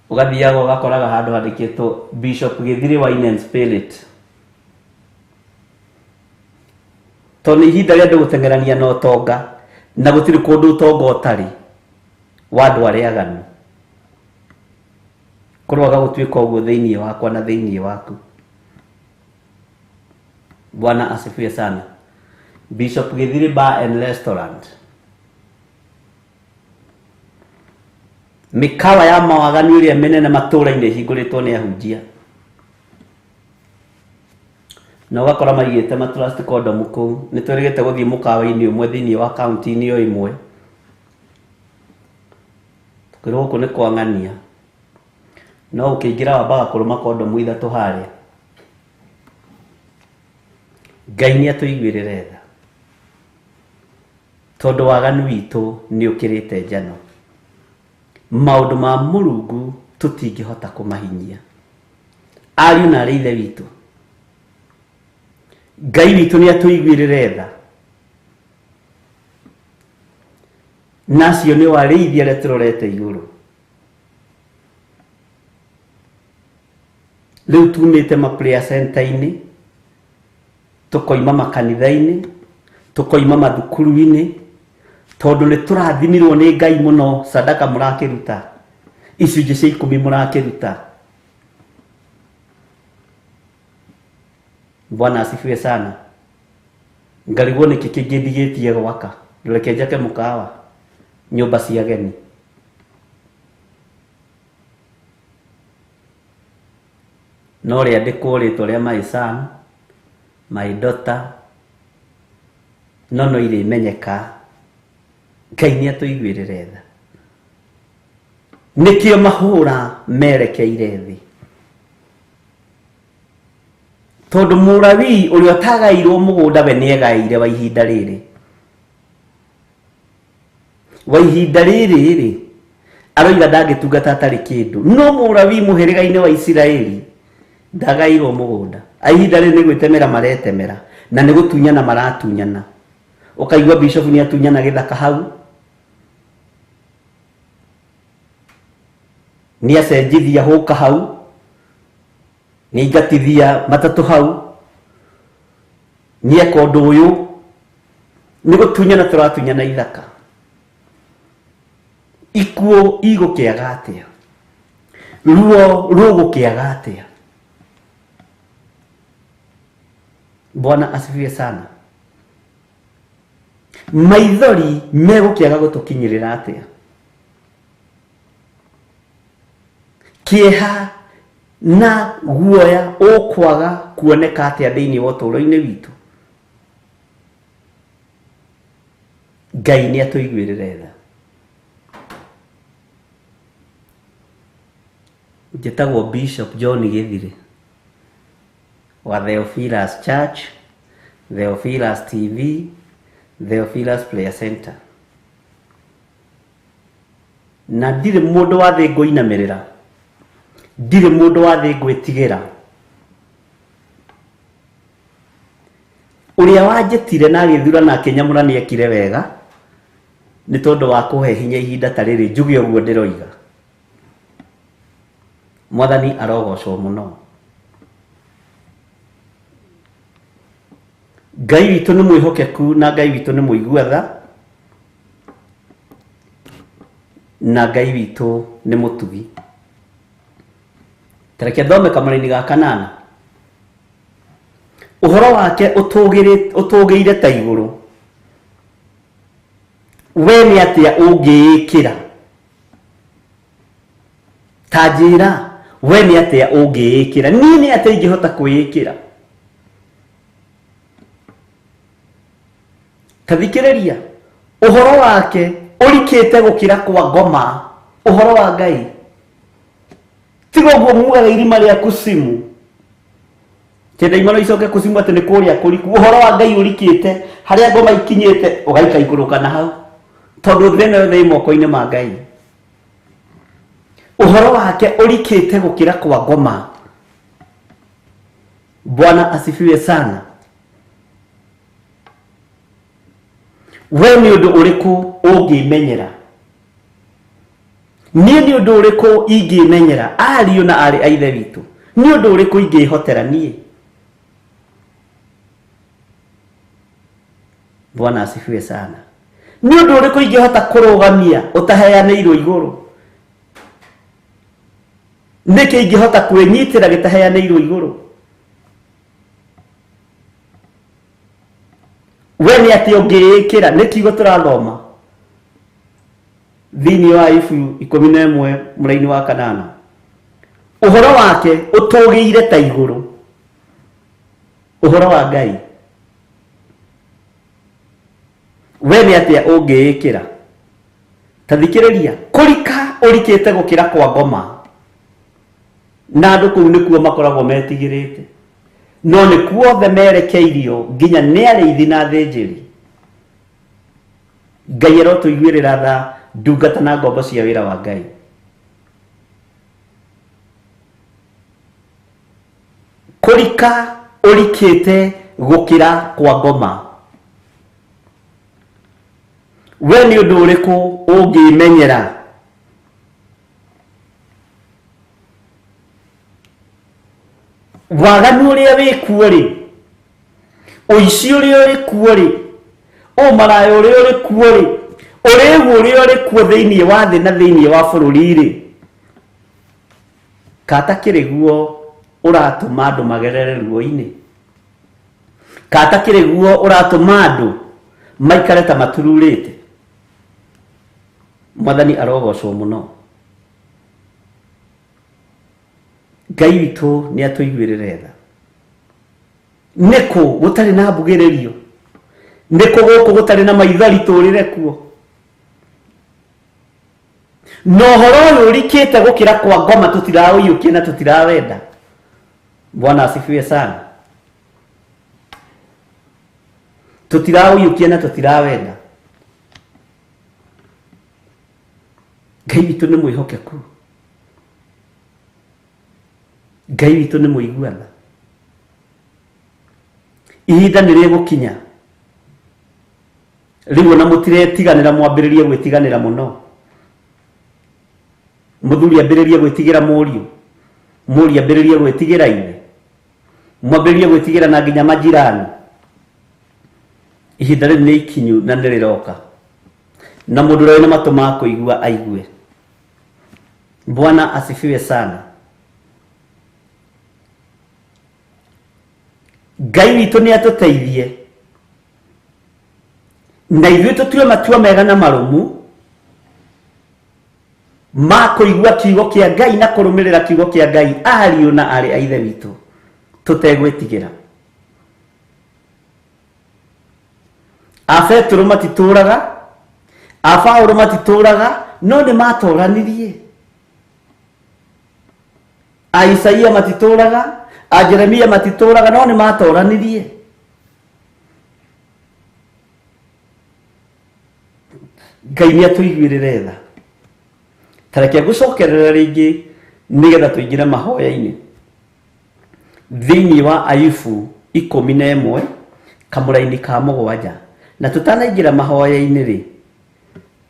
Ũgathiaga ũgakoraga handũ handĩkĩtwo Bishop Githiri Wine and Spirit. To nĩ ihinda rĩa andũ gũteng'erania na ũtonga, na gũtirĩ kũndũ ũtonga ũtarĩ wa andũ arĩa aganu. Kũroaga gũtuĩka ũguo thĩinĩ wakwa na thĩinĩ waku. Bwana asifiwe sana. Bishop Githiri Bar and Restaurant. Mikawa ya mawaganu ĩrĩa mĩnene matũũra-inĩ ĩhingũrĩtwo nĩ ahunjia. Na ũgakora maigĩte matrust condom kũu. Nĩ twĩrĩgĩte gũthiĩ mũkawa-inĩ ũmwe thĩinĩ wa kaunti-inĩ o ĩmwe. Tũkĩrwo gũkũ nĩ kwa ng'ania. No ũkĩingĩra wambaga kũrũma condom 3 harĩa. Ngai nĩ atũiguĩrĩre tha. Tondu waganu witũ nĩ ũkĩrĩte njano. Maũndũ ma Mũrungu tũtingĩhota kũmahinyia. Ariũ na arĩ ithe witũ. Ngai witũ nĩ atũiguĩrĩre tha. Nacio nĩ warĩithia arĩa tũrorete igũrũ. Rĩu tumĩte ma-prayer center-inĩ, tukoima makanitha-inĩ, tukoima mathukuru-inĩ, tondu nĩ tũrathimirwo nĩ Ngai mũno. Sadaka mũrakĩruta, icunjĩ cia 10 mũrakĩruta. Bwana asifiwe sana. Ngarigwo nĩkĩ kĩngĩ ndigĩtie gwaka. Reke njake mũkawa, nyũmba cia ageni. No rĩandĩkwo rĩtwa rĩa my son, my daughter, no irĩmenyeka. Ngai nĩ atũiguĩrĩre tha. Nĩkĩo mahũra merekeire thĩ. Tondu Mũlawii ũrĩa ũtagairwo mũgũnda we nĩegaire wa ihinda rĩrĩ. Wa ihinda rĩrĩ aroiga ndangĩtungata atarĩ kĩndũ. No Mũlawii mũhĩrĩga-inĩ wa Isiraeli ndagairwo mũgũnda. Ihinda rĩrĩ nĩ gwĩtemera maretemera na nĩ gũtunyana maratunyana. Ũkaigua bishop nĩ atunyana gĩthaka hau. Nĩ acenjithia hũka hau. Nĩ aingatithia matatũ hau. Nĩ eka ũndũ ũyũ. Nĩ gũtunyana tũratunyana ithaka. Ikuũ igũkĩaga atĩa? Ruo rũgũkĩaga atĩa? Bwana asifiwe sana. maithori megukiaga gutukinyirira atia kieha na guoya ukwaga kuoneka atia thiini wa uturo-ini witu Ngai ni atuiguirire tha Njĩtagwo Bishop John Githiri wa Theophilus Church, Theophilus TV, Theophilus Prayer Center. Na ndirĩ mũndũ wa thĩ ngũinamirĩra, ndirĩ mũndũ wa thĩ ngwĩtigĩra. Ũrĩa wanjĩtire na agĩthura na akĩnyamũra nĩ ekire wega nĩ tondũ wa kũhe hinya ihinda ta rĩrĩ njuge ũguo ndĩroiga. Mwathani arogocwo mũno. Ngai witũ nĩ mwĩhokeku na Ngai witũ nĩ mũigua tha na Ngai witũ nĩ mũtugi. Tareke thome kamũra-inĩ ga kanana. Ũhoro wake ũtũgĩire ta igũrũ. We nĩ atĩa ũngĩĩkĩra? Ta njĩra we nĩ atĩa ũngĩĩkĩra? Niĩ nĩ atĩa ingĩhota kwĩĩkĩra? Tathikĩrĩria, ũhoro wake ũrikĩte gũkĩra kwa ngoma. Ũhoro wa Ngai tiga ũguo mugaga irima rĩa kusimu kenda imano icoke kusimu atĩ nĩ kũrĩa kũriku. Ũhoro wa Ngai ũrikĩte harĩa ngoma ikinyĩte ũgaika igũrũ kana hau tondũ thĩ nayo nĩ moko-inĩ ma Ngai. Ũhoro wake ũrikĩte gũkĩra kwa ngoma. Bwana asifiwe sana. We nĩ ũndũ ũrĩkũ ũngĩmenyera? Niĩ nĩ ũndũ ũrĩkũ ingĩmenyera? Ariũ na arĩ a ithe witũ, nĩ ũndũ ũrĩkũ ingĩhotera niĩ? Bwana asifiwe sana. Nĩ ũndũ ũrĩkũ ingĩhota kũrũgamia ũtaheanĩirwo igũrũ? Nĩkĩ ingĩhota kwĩnyitĩra gĩtaheanĩirwo igũrũ? We nĩ atĩ ũngĩĩkĩra? Nĩ kiugo tũrathoma thĩinĩ wa Ibuku 11 mũra-inĩ wa kanana. Ũhoro wake ũtũgĩire ta igũrũ. Ũhoro wa Ngai we nĩ atĩa ũngĩĩkĩra? Tathikĩrĩria, kũrika ũrikĩte gũkĩra kwa ngoma. Na andũ kũu nĩkuo makoragwo metigĩrĩte, no nĩkuo othe merekeirio nginya nĩ arĩithi na thĩnjĩri. Ngai arotũiguĩrĩra tha ndungata na ngombo cia wĩra wa Ngai. Kũrika ũrikĩte gũkĩra kwa ngoma. We nĩ ũndũ ũrĩkũ ũngĩmenyera? Waganu ũrĩa wĩkuo rĩ, ũici ũrĩa ũrĩ kuo rĩ, ũmaraya ũrĩa ũrĩ kuo rĩ, ũrĩgu ũrĩa ũrĩ kuo thĩinĩ wa thĩ na thĩinĩ wa bũrũri rĩ, katakĩrĩ guo ũratũma andũ magerere ruo-inĩ? Katakĩrĩ guo ũratũma andũ maikare ta matururĩte? Mwathani arogocwo mũno. Ngai witũ nĩ atũiguĩrĩre tha. Nĩkũ gũtarĩ na mbugĩrĩrio? Nĩkũ gũkũ gũtarĩ na maithori tũrĩre kuo? Na ũhoro ũyũ ũrikĩte gũkĩra kwa ngoma tũtiraũiyũkia na tũtirawenda. Bwana asifiwe sana. Tũtiraũiyũkia na tũtirawenda. Ngai witũ nĩ mwĩhokeku. Ngai witũ nĩ mũigua tha. Ihinda nĩ rĩgũkinya rĩu ona mũtiretiganĩra, mwambĩrĩrie gwĩtiganĩra mũno. Mũthuri ambĩrĩrie gwĩtigĩra mũriũ, mũriũ ambĩrĩrie gwĩtigĩra ithe, mwambĩrĩrie gwĩtigĩra na nginya majirani. Ihinda rĩu nĩ ikinyu na nĩ rĩroka, na mũndũ ũrĩa wĩna matũ ma kũigua aigue. Bwana asifiwe sana. Ngai witũ nĩ atũteithie na ithuĩ tũtue matua mega na marumu ma kũigua kiugo kĩa Ngai na kũrũmĩrĩra kiugo kĩa Ngai ariũ na arĩ a ithe witũ tũtegwĩtigĩra. A Petro matitũraga, a Paulo matitũraga, no nĩ matoranirie. A Isaia matitũraga, a Jeremia matitũraga, no nĩ matoranirie. Ngai nĩ atũiguĩrĩre tha. Tareke gũcokerera rĩngĩ nĩgetha tũingĩre mahoya-inĩ thĩinĩ wa Ayubu 11 kamũra-inĩ ka 7, na tũtanaingĩra mahoya-inĩ rĩ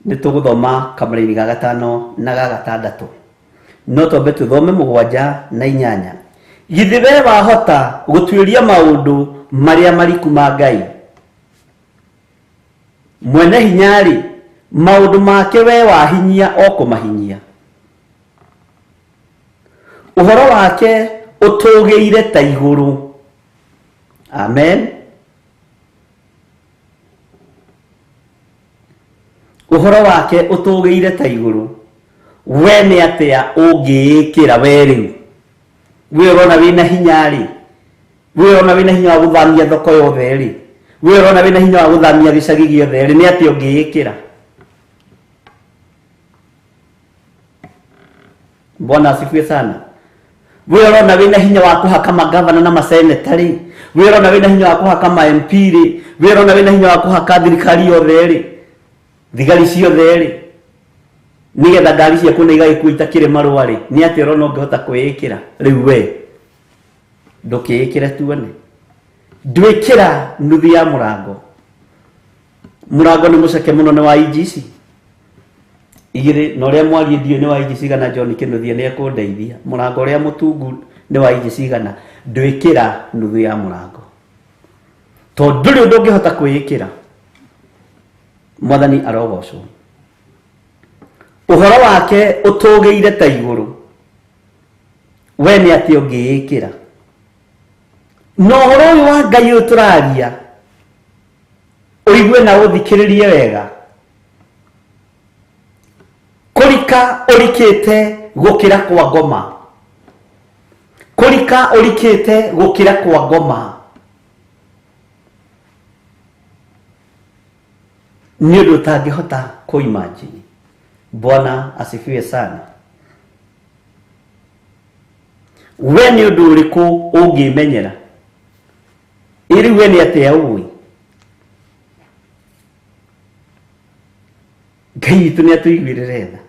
nĩ tũgũthoma kamũra-inĩ ga 5 na ga 6, no twambe tũthome 7 na 8. Githĩ we wahota gũtuĩria maũndũ marĩa mariku ma Ngai? Mwene hinya-rĩ, maũndũ make we wahinyia o kũmahinyia. Ũhoro wake ũtũgĩire ta igũrũ. Amen. Ũhoro wake ũtũgĩire ta igũrũ. We nĩ atĩa ũngĩĩkĩra we rĩu? We ũrona wĩna hinya-rĩ, we ũrona wĩna hinya wa gũthamia thoko yothe-rĩ, we ũrona wĩna hinya wa gũthamia gĩcagi gĩothe-rĩ, nĩ atĩa ũngĩĩkĩra? Bwana asifiwe sana. We ũrona wĩna hinya wa kũhaka magavana na maseneta-rĩ, we ũrona wĩna hinya wa kũhaka ma MP-rĩ, we ũrona wĩna hinya wa kũhaka thirikari yothe-rĩ, thigari ciothe-rĩ, nĩgetha ngari ciaku nĩ igagĩkuo itakĩrĩ marũa-rĩ, nĩ atĩa ũrona ũngĩhota kwĩĩkĩra rĩu? We ndũkĩĩkĩre tuone. Ndwĩkĩra nuthu ya mũrango. Mũrango nĩ mũceke mũno nĩ wa inji ici igĩrĩ, na ũrĩa mwarie ndio nĩ wa inji cigana. John Kĩnuthia nĩ ekũndeithia. Mũrango ũrĩa mũtungu nĩ wa inji cigana. Ndwĩkĩra nuthu ya mũrango, tondũ ndũrĩ ũndũ ũngĩhota kwĩĩkĩra. Mwathani arogocwo. Ũhoro wake ũtũgĩire ta igũrũ. We nĩ atĩ ũngĩĩkĩra. No ũhoro ũyũ wa Ngai ũyũ tũraria ũigue na ũthikĩrĩrie wega. Kũrika ũrikĩte gũkĩra kwa ngoma. Kũrika ũrikĩte gũkĩra kwa ngoma. Nĩ ũndũ ũtangĩhota kũimagine. Bwana asifiwe sana. We nĩ ũndũ ũrĩkũ ũngĩmenyera? Iri we nĩ atĩa ũĩ? Ngai witũ nĩ atũiguĩrĩre tha.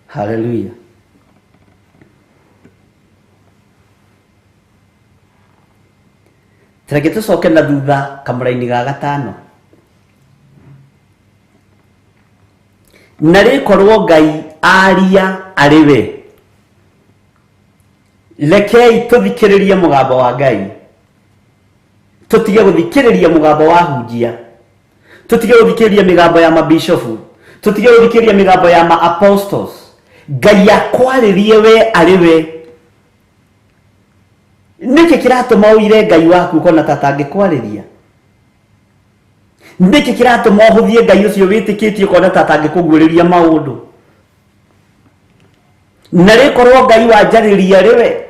Hallelujah. Tareke tũcoke na thutha kamũra-inĩ ga 5. Na rĩkorwo Ngai aria arĩ we. Rekei tũthikĩrĩrie mũgambo wa Ngai. Tũtige gũthikĩrĩria mũgambo wa hunjia. Tũtige gũthikĩrĩria mĩgambo ya mabishofu. Tũtige gũthikĩrĩria mĩgambo ya ma-apostles. Ngai akwarĩrie we arĩ we. Nĩkĩ kĩratũma ũire Ngai waku kona ta atangĩkwarĩria? Nĩkĩ kĩratũma ũhũthie Ngai ũcio wĩtĩkĩtie kona ta atangĩkũguũrĩria maũndũ? Na rĩkorwo Ngai wanjarĩria arĩ we,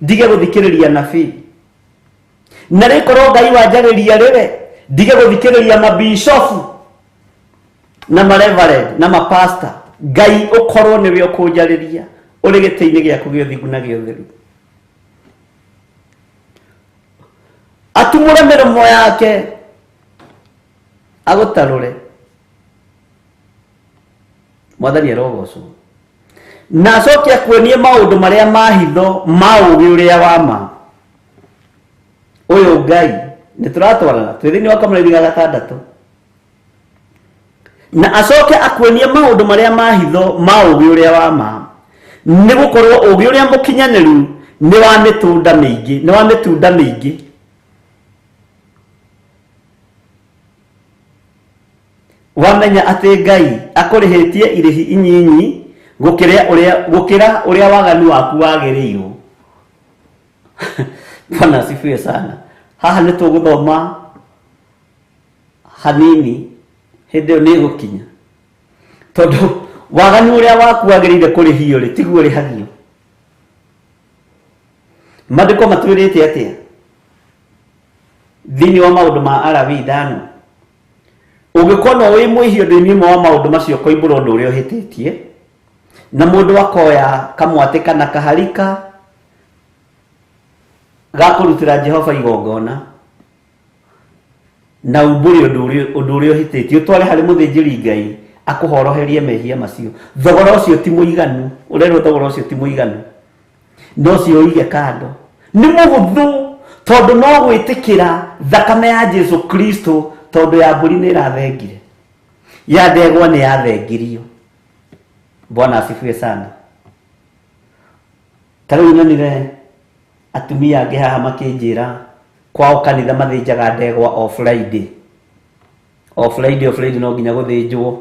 ndige gũthikĩrĩria nabii. Na rĩkorwo Ngai wanjarĩria arĩ we, ndige gũthikĩrĩria mabishofu na mareverend na mapasta. Ngai ũkorwo nĩwe ũkũnjarĩria ũrĩ gĩtĩ-inĩ gĩaku gĩa ũthingu na gĩa ũtheru. Atumũre mĩromo yake agũtarũre. Mwathani arogocwo. Na acoke akuonie maũndũ marĩa mahitho ma ũũgĩ ũrĩa wa ma. Ũyũ Ngai nĩ tũratwarana twĩ thĩinĩ wa kamũra-inĩ ga 6. Na acoke akuonie maũndũ marĩa mahitho ma ũũgĩ ũrĩa wa ma. Nĩ gũkorwo ũũgĩ ũrĩa mũkinyanĩru nĩ wa mĩtunda mĩingĩ, nĩ wa mĩtunda mĩingĩ. Wamenya atĩ Ngai akũrĩhĩtie irĩhi inyinyi gũkĩra ũrĩa waganu waku wagĩrĩirwo. Bwana asifiwe sana. haha nĩ tũgũthoma hanini hĩndĩ ĩyo nĩ gũkinya tondũ waganu ũrĩa waku wagĩrĩire kũrĩhio rĩ tiguo rĩhagio. Maandĩko matwĩrĩte atĩa thĩinĩ wa maũndũ ma Alawii 5? Ũngĩkorwo wĩ mwĩhio thĩinĩ wa maũndũ macio kũimbũra ũndũ ũrĩa ũhĩtĩtie, na mũndũ akoya kamwatĩ kana kaharika ga kũrutĩra Jehova igongona na umbũre ũndũ ũrĩa ũhĩtĩtie, ũtware harĩ mũthĩnjĩri Ngai akũhoroherie mehia macio, thogora ũcio ti mũiganu, ũrerwo thogora ũcio ti mũiganu, no cio ũige kando. Nĩ mũhũthũ tondũ no gwĩtĩkĩra thakame ya Jesu Kristo, tondũ ya mbũri nĩ ĩrathengire, ya ndegwa nĩ yathengirio. Bwana asifiwe sana. Tarĩu nyonire atumia angĩ haha makĩnjĩra kwao kanitha mathĩnjaga ndegwa o Friday. O Friday no nginya gũthĩnjwo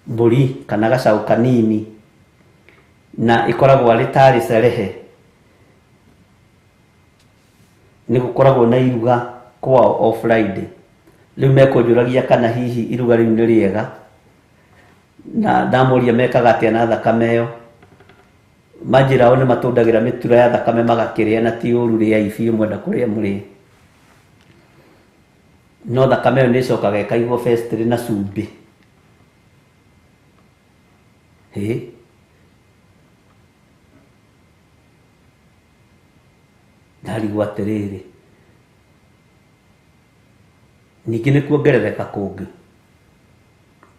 mbũri kana gacaũ kanini, na ikoragwo arĩ tarĩ cerehe. Nĩ gũkoragwo na iruga kwao o Friday. Rĩu mekũnjũragia kana hihi iruga rĩu nĩ rĩega, na ndamũria mekaga atĩa na thakame ĩyo. Manjĩra o nĩ matũndagĩra mĩtura ya thakame magakĩrĩa, na ti ũru rĩa ibi mwenda kũrĩa mũrĩe. No thakame ĩyo nĩ ĩcokaga ĩkaigwo vestry na cumbĩ. Ndarigwo atĩrĩrĩ, ningĩ nĩ kuongerereka kũngĩ.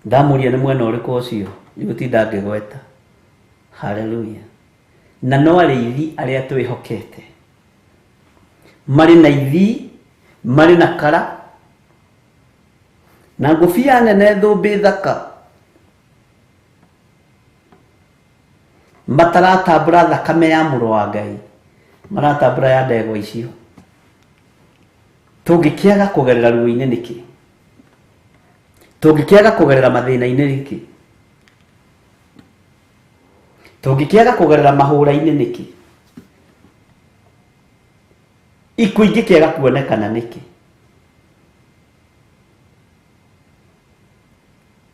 Ndamũria nĩ mwena ũrĩkũ ũcio, gũtinda ngĩgweta. Haleluya. Na no arĩithi arĩa twĩhokete marĩ na ithi, marĩ na kara na ngũbia nene thũmbĩ thaka, mataratambũra thakame ya mũrũ wa Ngai, maratambũra ya ndegwa icio. Tũngĩkĩaga kũgerera ruo-inĩ nĩkĩ? Tũngĩkĩaga kũgerera mathĩna-inĩ nĩkĩ? Tũngĩkĩaga kũgerera mahũra-inĩ nĩkĩ? Ikuũ ingĩkĩaga kuonekana nĩkĩ?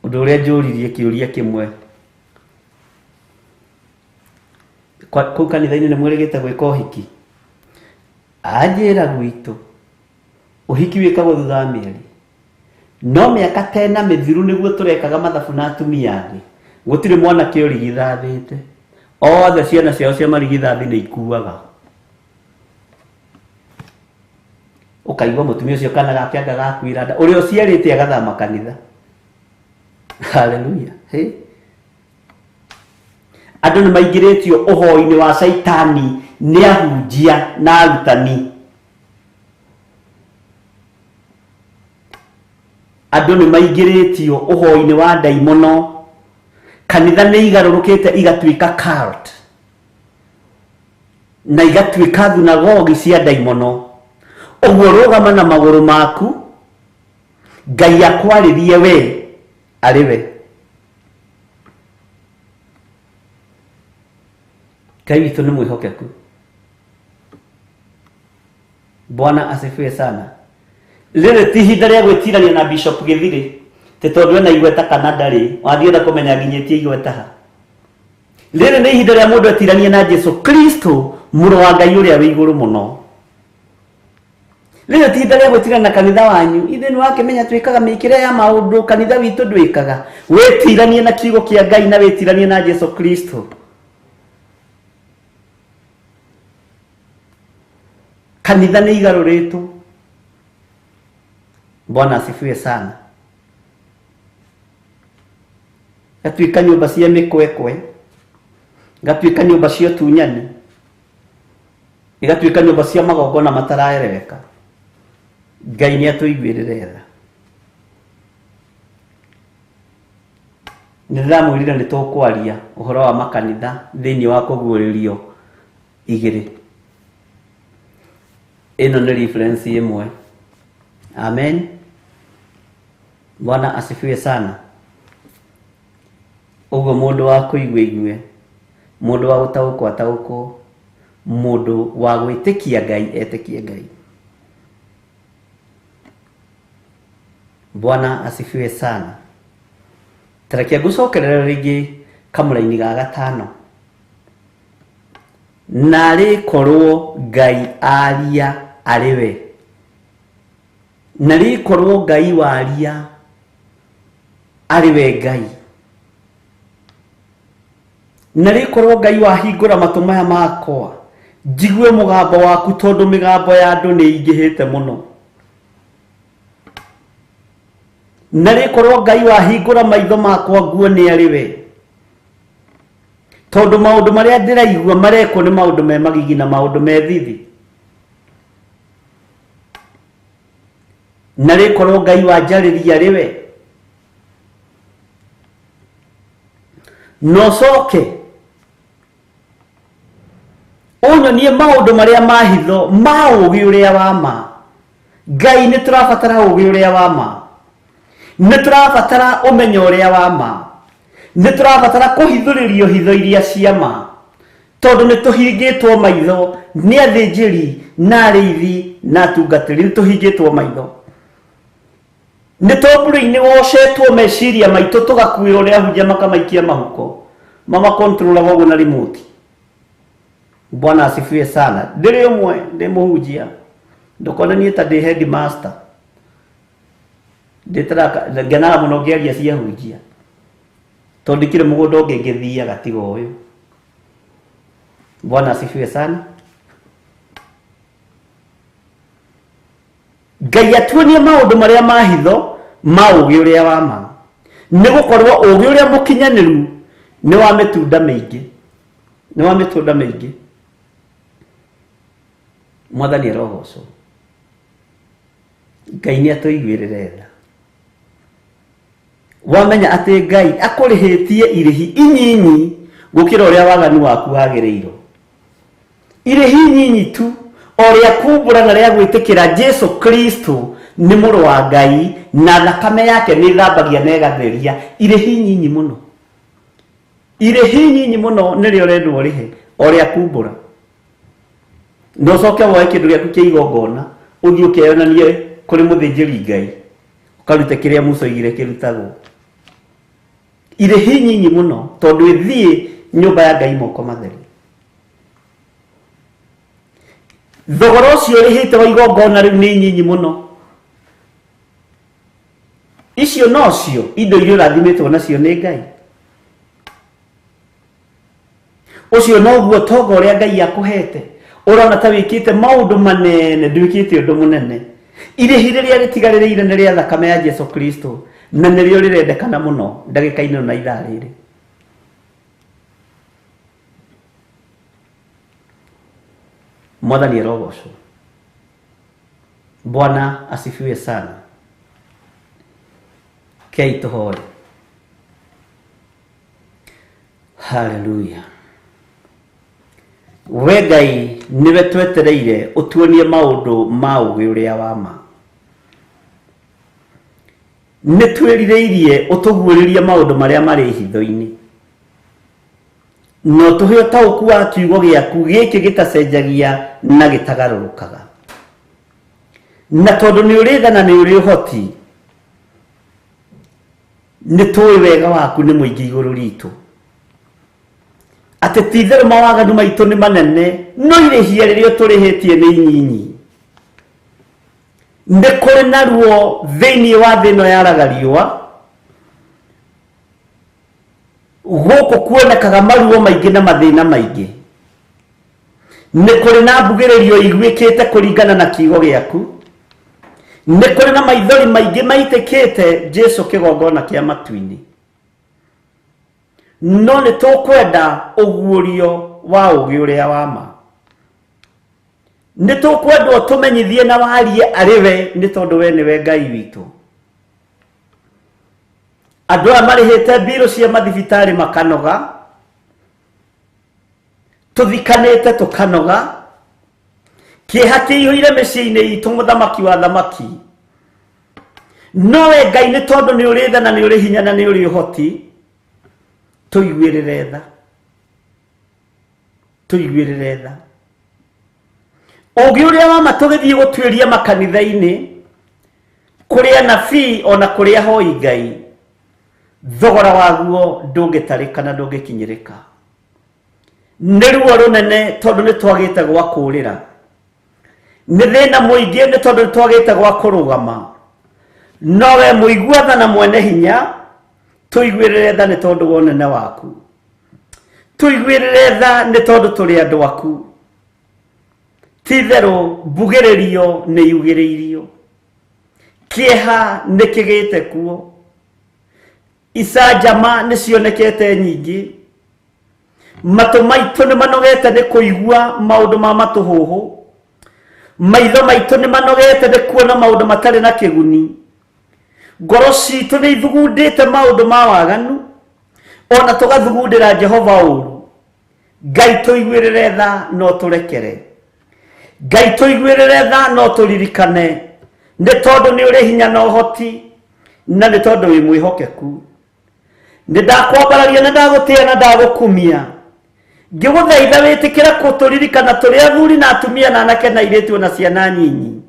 Ũndũ ũrĩa njũririe kĩũria kĩmwe, kũu kanitha-inĩ nĩ mwĩrĩgĩte gwĩka ũhiki? Anjĩra gwitũ ũhiki wĩkagwo thutha wa mĩeri, no mĩaka tena mĩthiru nĩguo tũrekaga mathabu na atumia angĩ. Gũtirĩ mwanake ũrigithathĩte, othe ciana ciao cia marigithathi nĩ ikuaga. Ũkaigua mũtumia ũcio kana gake anga gakuira nda, ũrĩa ũciarĩte agathama kanitha. Haleluya. Andũ nĩ maingĩrĩtio ũhoi-inĩ wa Saitani nĩ ahunjia na arutani. Andũ nĩ maingĩrĩtio ũhoi-inĩ wa ndaimono. Kanitha nĩ igarũrũkĩte igatuĩka cult na igatuĩka thunagogi cia ndaimono. Ũguo rũgama na magũrũ maku, Ngai akwarĩrie we arĩ we. Ngai witũ nĩ mwĩhokeku. Bwana asifiwe sana. Rĩrĩ ti ihinda rĩa gwĩtirania na Bishop Githiri te tondũ ena igweta kana ndarĩ, wathiĩ kũmenya nginyĩtie igweta ha. Rĩrĩ nĩ ihinda rĩa mũndũ etiranie na Jesu Kristo, mũrũ wa Ngai ũrĩa wĩ igũrũ mũno. Rĩrĩ ti ihinda rĩa gwĩtirania na kanitha wanyu. Ithe nĩ wakĩmenya twĩkaga mĩkĩre ya maũndũ kanitha witũ ndwĩkaga. Wĩtiranie na kiugo kĩa Ngai na wĩtiranie na Jesu Kristo. Kanitha nĩ igarũrĩtwo. Bwana asifiwe sana. Gatuĩka nyũmba cia mĩkwekwe, gatuĩka nyũmba cia tunyani, igatuĩka nyũmba cia magongona mataraerereka. Ngai nĩ atũiguĩrĩre tha. Nĩ ndĩramwĩrire nĩ tũkwaria ũhoro wa makanitha thĩinĩ wa kũguũrĩrio igĩrĩ. Ĩno nĩ reference ĩmwe. Amen. Bwana asifiwe sana. Ũguo mũndũ wa kũigua igue, mũndũ wa gũtaũkwo ataũkwo, mũndũ wa gwĩtĩkia Ngai etĩkie Ngai. Bwana asifiwe sana. Tarakia gucokerera ringi kamuraini ga gatano. Nari korwo Ngai aria ariwe. Nari korwo Ngai waria ariwe Ngai. Nari korwo Ngai wahingura matu maya makwa njigue mugambo waku tondu migambo ya andu ni ingihite muno. Nari korwo Ngai wahingura maitho makwa nguone ariwe tondu maundu maria ndiraigua mareko ni maundu me magigi na maundu me thithi. Nari korwo Ngai wanjariria ariwe no coke unyonie maundu maria mahitho ma ugi uria wa ma. Ngai ni turabatara ugi uria wa ma, ni turabatara umenyo uria wa ma, ni turabatara kuhithuririo hitho iria cia ma tondu ni tuhingitwo maitho ni athinjiri na ariithi na tungatiri. Ni tuhingitwo maitho, ni tomburi-ini wocetwo meciria maitu tugakuira uria hunjia makamaikia mahuko mama control gogo na remote. Bwana asifiwe sana. Ndiri umwe ndi muhunjia ndukona ni ta ndi headmaster nditara ngena muno ngeria cia hunjia tondikire mugondo ngengethia gatigo uyu. Bwana asifiwe sana. Ngai atuonie maundu maria mahitho ma ugi uria wa ma, ni gukorwo ugi uria mukinyaniru ni wa mitunda mingi, ni wa mitunda mingi. Mwathani rogoco Ngai ni atuiguirire tha. Wamenya ati Ngai akurihitie irihi inyinyi gukira uria waganu waku wagiriiro. Irihi inyinyi tu oria kumbura na ria gwitikira Jesu Kristo ni muru wa Ngai na thakame yake ni thambagia na igatheria. Irihi inyinyi muno, irihi inyinyi muno nirio rendwo rihe oria kumbura. No coke woe kindu giaku kia igongona uthii ukeyonanie kuri muthinjiri Ngai ukarute kiria Musa igire kirutagwo. Irihi inyinyi muno tondu ithii nyumba ya Ngai moko matheri. Thogora ucio rihite wa igongona riu ni inyinyi muno. Icio nocio indo iria rathimitwo nacio ni Ngai. Ucio noguo togo uria Ngai akuhete. Urona ta wikite maundu manene ndwikite undu munene. Irihi riria ritigaririire ni ria thakame ya Jesu Kristo na nirio rirendekana muno ndagika-ini na ithaa riri. Mwathani rogoco. Bwana asifiwe sana. Kei tuhoe. Hallelujah. We Ngai niwe twetereire utuonie maundu ma ugi uria wa ma. Ni twirireirie utuguuririe maundu maria mari hitho-ini. No tuhio tauku wa kiugo giaku giki gitacenjagia na gitagarurukaga. Na tondu ni uri tha na ni uri uhoti ni tuwi wega waku ni muingi iguru ritu. Ati tithiru mawaganu maitu ni manene no irihia ririo turihitie ni inyinyi. Ndi kuri naruo thiini wa thino yaragariwa guku kuonekaga maruo maingi na mathina maingi. Ni kuri na mbugiririo igwikite kuringana na kiugo giaku. Ni kuri na maithori maingi maitikite Jesu kigongona kia matu-ini. No ni tukwenda uguurio wa ugi uria wa ma. Ni tukwenda tumenyithie na warie ariwe ni tondu we niwe Ngai witu. Andu aya marihite mbiro cia mathibitari makanoga, tuthikanite tukanoga, kieha kiihũire mĩciĩ-inĩ itũ mũthamaki wa thamaki. No we Ngai ni tondu ni uri tha na ni uri hinya na ni uri uhoti, tuiguirire tha. Tuiguirire tha. Ugi uria wa ma tugithie gutwiria makanitha-ini kuria nabii ona kuria hoi Ngai thogora waguo ndungitarika na ndungikinyirika nĩ ruo runene tondu nĩ twagĩte gwa kũrĩra nĩ thĩna mũingĩ nĩ tondu nĩ twagĩte gwa kũrũgama nowe mũigua tha na mwene hinya tũiguĩrĩre tha nĩ tondu wa ũnene waku tũiguĩrĩre tha nĩ tondu tũrĩ andũ aku ti-itherũ mbugĩrĩrio nĩ yugĩrĩirio kĩeha nĩ kĩgĩte kuo icanjama nĩ cionekete nyingĩ matũ maitũ nĩ manogete nĩ kũigua maũndũ ma matũhũhũ maitho maitũ nĩ manogete nĩ kuona maũndũ matarĩ na kĩguni ngoro citũ nĩ ithugundĩte maũndũ ma waganu ona tũgathugundĩra Jehova ũũru Ngai tũiguĩrĩre tha no tũrekere Ngai tũiguĩrĩre tha no tũririkane nĩ tondu nĩ ũrĩ hinya na ũhoti na nĩ tondu wĩ mwĩhokeku nĩ ndakwambararia na ndagũtĩĩa na ndagũkumia ngĩgũthaitha wĩtĩkĩre gũtũririkana tũrĩ athuri na atumia na anake na airĩtu na ciana nyinyi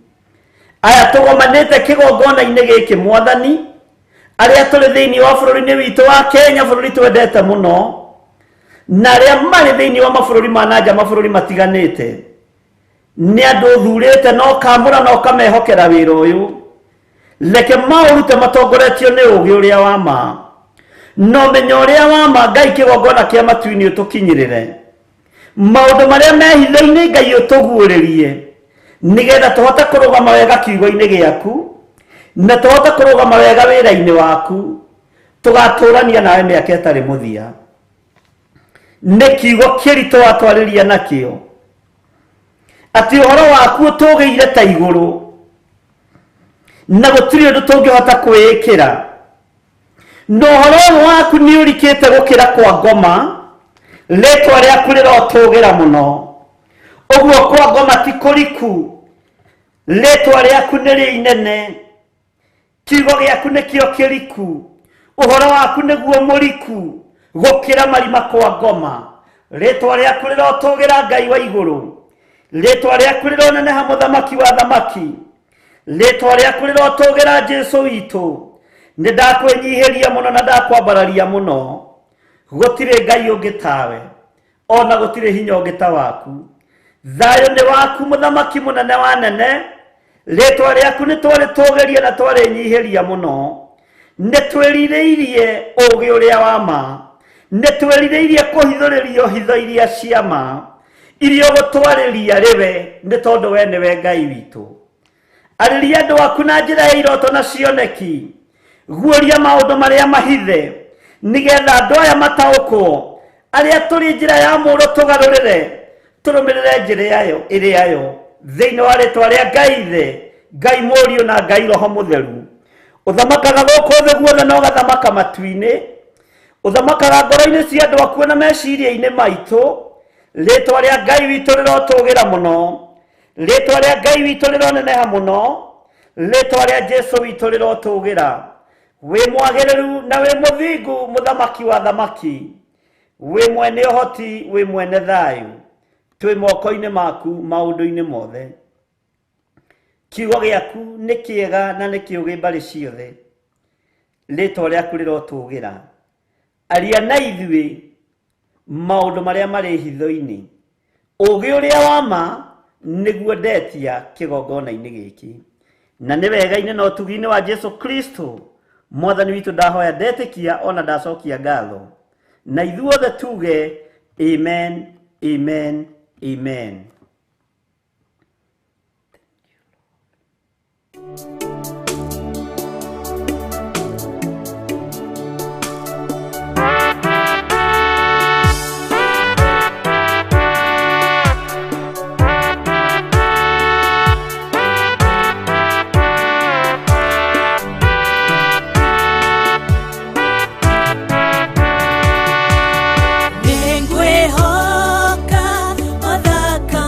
aya tũgomanĩte kĩgongona-inĩ gĩkĩ Mwathani arĩa tũrĩ thĩinĩ wa bũrũri-inĩ witũ wa Kenya bũrũri twendete mũno na arĩa marĩ thĩinĩ wa mabũrũri ma nanja mabũrũri matiganĩte nĩ andũ thurĩte no kamũra no kamehokera wĩra ũyũ reke maũrute matongoretio nĩ ũũgĩ ũrĩa wa ma no menyo ũrĩa wa ma Ngai kĩgongona kĩa matu-inĩ ũtũkinyĩrĩre maũndũ marĩa mehitho-inĩ Ngai ũtũguũrĩrie nĩgetha tũhote kũrũgama wega kiugo-inĩ gĩaku na tũhote kũrũgama wega wĩra-inĩ waku tũgatũrania nawe mĩaka ĩtarĩ mũthia nĩ kiugo kĩritũ watwarĩria nakĩo atĩ ũhoro waku ũtũgĩire ta igũrũ na gũtirĩ ũndũ tũngĩhota kwĩĩkĩra no ũhoro ũyũ waku nĩ ũrikĩte gũkĩra kwa ngoma rĩtwa rĩaku rĩrotũgĩra mũno ũguo kwa ngoma ti kũriku rĩtwa rĩaku nĩ rĩinene kiugo gĩaku nĩkĩo kĩriku ũhoro waku nĩguo mũriku gũkĩra marima kwa ngoma rĩtwa rĩaku rĩrotũgĩra Ngai wa igũrũ rĩtwa rĩaku rĩroneneha mũthamaki wa thamaki rĩtwa rĩaku rĩrotũgĩra Jesũ witũ nĩ ndakwĩnyihĩria mũno na ndakwambararia mũno gũtirĩ Ngai ũngĩ tawe ona gũtirĩ hinya ũngĩ ta waku thayũ nĩ waku mũthamaki mũnene wa nene rĩtwa rĩaku nĩ twarĩtũgĩria na twarĩnyihĩria mũno nĩ twĩrirĩirie ũũgĩ ũrĩa wa ma nĩ twĩrirĩirie kũhithũrĩrio hitho iria cia ma iria ũgũtwarĩria rĩwe nĩ tondũ we nĩwe Ngai witũ arĩria andũ aku na njĩra ya iroto na cioneki guũria maũndũ marĩa mahithe nĩgetha andũ aya mataũkwo arĩa tũrĩ njĩra ya mũũrũ tũgarũrĩre tũrũmĩrĩre njĩra yayo ĩrĩ yayo thĩinĩ wa rĩtwa rĩa Ngai Ithe Ngai Mũriũ na Ngai Roho Mũtheru ũthamakaga gũkũ thĩ guothe na ũgathamaka matu-inĩ ũthamakaga ngoro-inĩ cia andũ aku na meciria-inĩ maitũ rĩtwa rĩa Ngai witũ rĩrotũgĩra mũno rĩtwa rĩa Ngai witũ rĩroneneha mũno rĩtwa rĩa Jesũ witũ rĩrotũgĩra wĩ mwagĩrĩru na wĩ mũthingu mũthamaki wa thamaki wĩ mwene ũhoti wĩ mwene thayũ twĩ moko-inĩ maku maũndũ-inĩ mothe kiugo gĩaku nĩ kĩega na nĩ kĩũgĩ mbarĩ ciothe rĩtwa rĩaku rĩrotũgĩra aria na ithuĩ maũndũ marĩa marĩ hitho-inĩ ũũgĩ ũrĩa wa ma nĩguo ndetia kĩgongona-inĩ gĩkĩ na nĩ wega-inĩ na ũtugi-inĩ wa Jesũ Kristo Mwathani witũ ndahoya ndetĩkia ona ndacokia ngatho na ithuothe tuge amen amen amen. Ningwehoka, othaka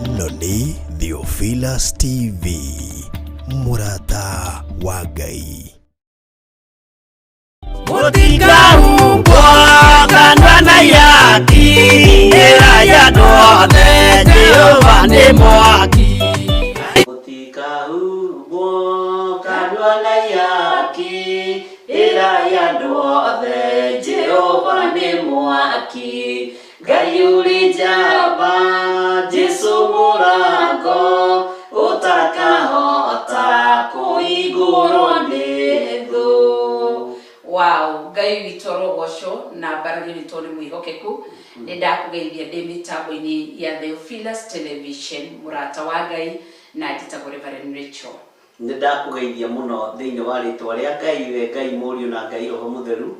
ĩno nĩ Theophilus TV, mũrata wa Ngai. Mutikahubwo kanwa na yaki ĩra ya ndothe Jehova nĩ mwaki. Mutikahubwo kanwa na yaki ĩra ya ndothe Jehova nĩ mwaki. Ngai uri njamba Jesu mũrango ũtakahota kũhingũrwo nĩ thũ. Wow, Ngai witũ rogoco na mbarathi witũ nĩ mwĩhokeku. Nĩ ndakũgeithia ndĩ mĩtambo-inĩ ya Theophilus Television, mũrata wa Ngai, na njĩtagwo Reverend Rachel. Nĩ ndakũgeithia mũno thĩinĩ wa rĩtwa rĩa Ngai, we Ngai Mũriũ na Ngai Roho Mũtheru.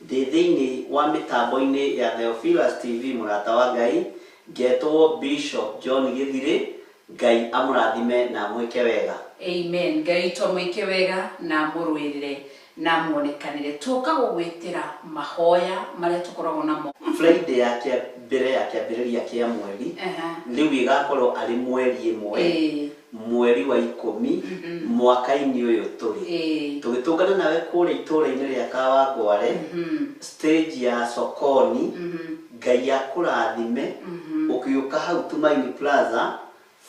Ndĩ thĩinĩ wa mĩtambo-inĩ ya Theophilus TV, mũrata wa Ngai, ngetwo Bishop John Githiri. Ngai amũrathime na mwĩke wega. Amen. Ngai twamwĩke wega na mũrũĩrĩre na muonekanire. Tuoka gũgwĩtĩra mahoya marĩa tũkoragwo namo Friday ya mbere ya kĩambĩrĩria kĩa mweri, rĩu ĩgakorwo arĩ mweri ĩmwe, mweri wa 10 mwaka-inĩ ũyũ tũrĩ. Tũgĩtũngana nawe kũrĩa itũũra-inĩ rĩa Kawangware, stage ya Sokoni. Ngai akũrathime ũkĩũka hau Tumaini Plaza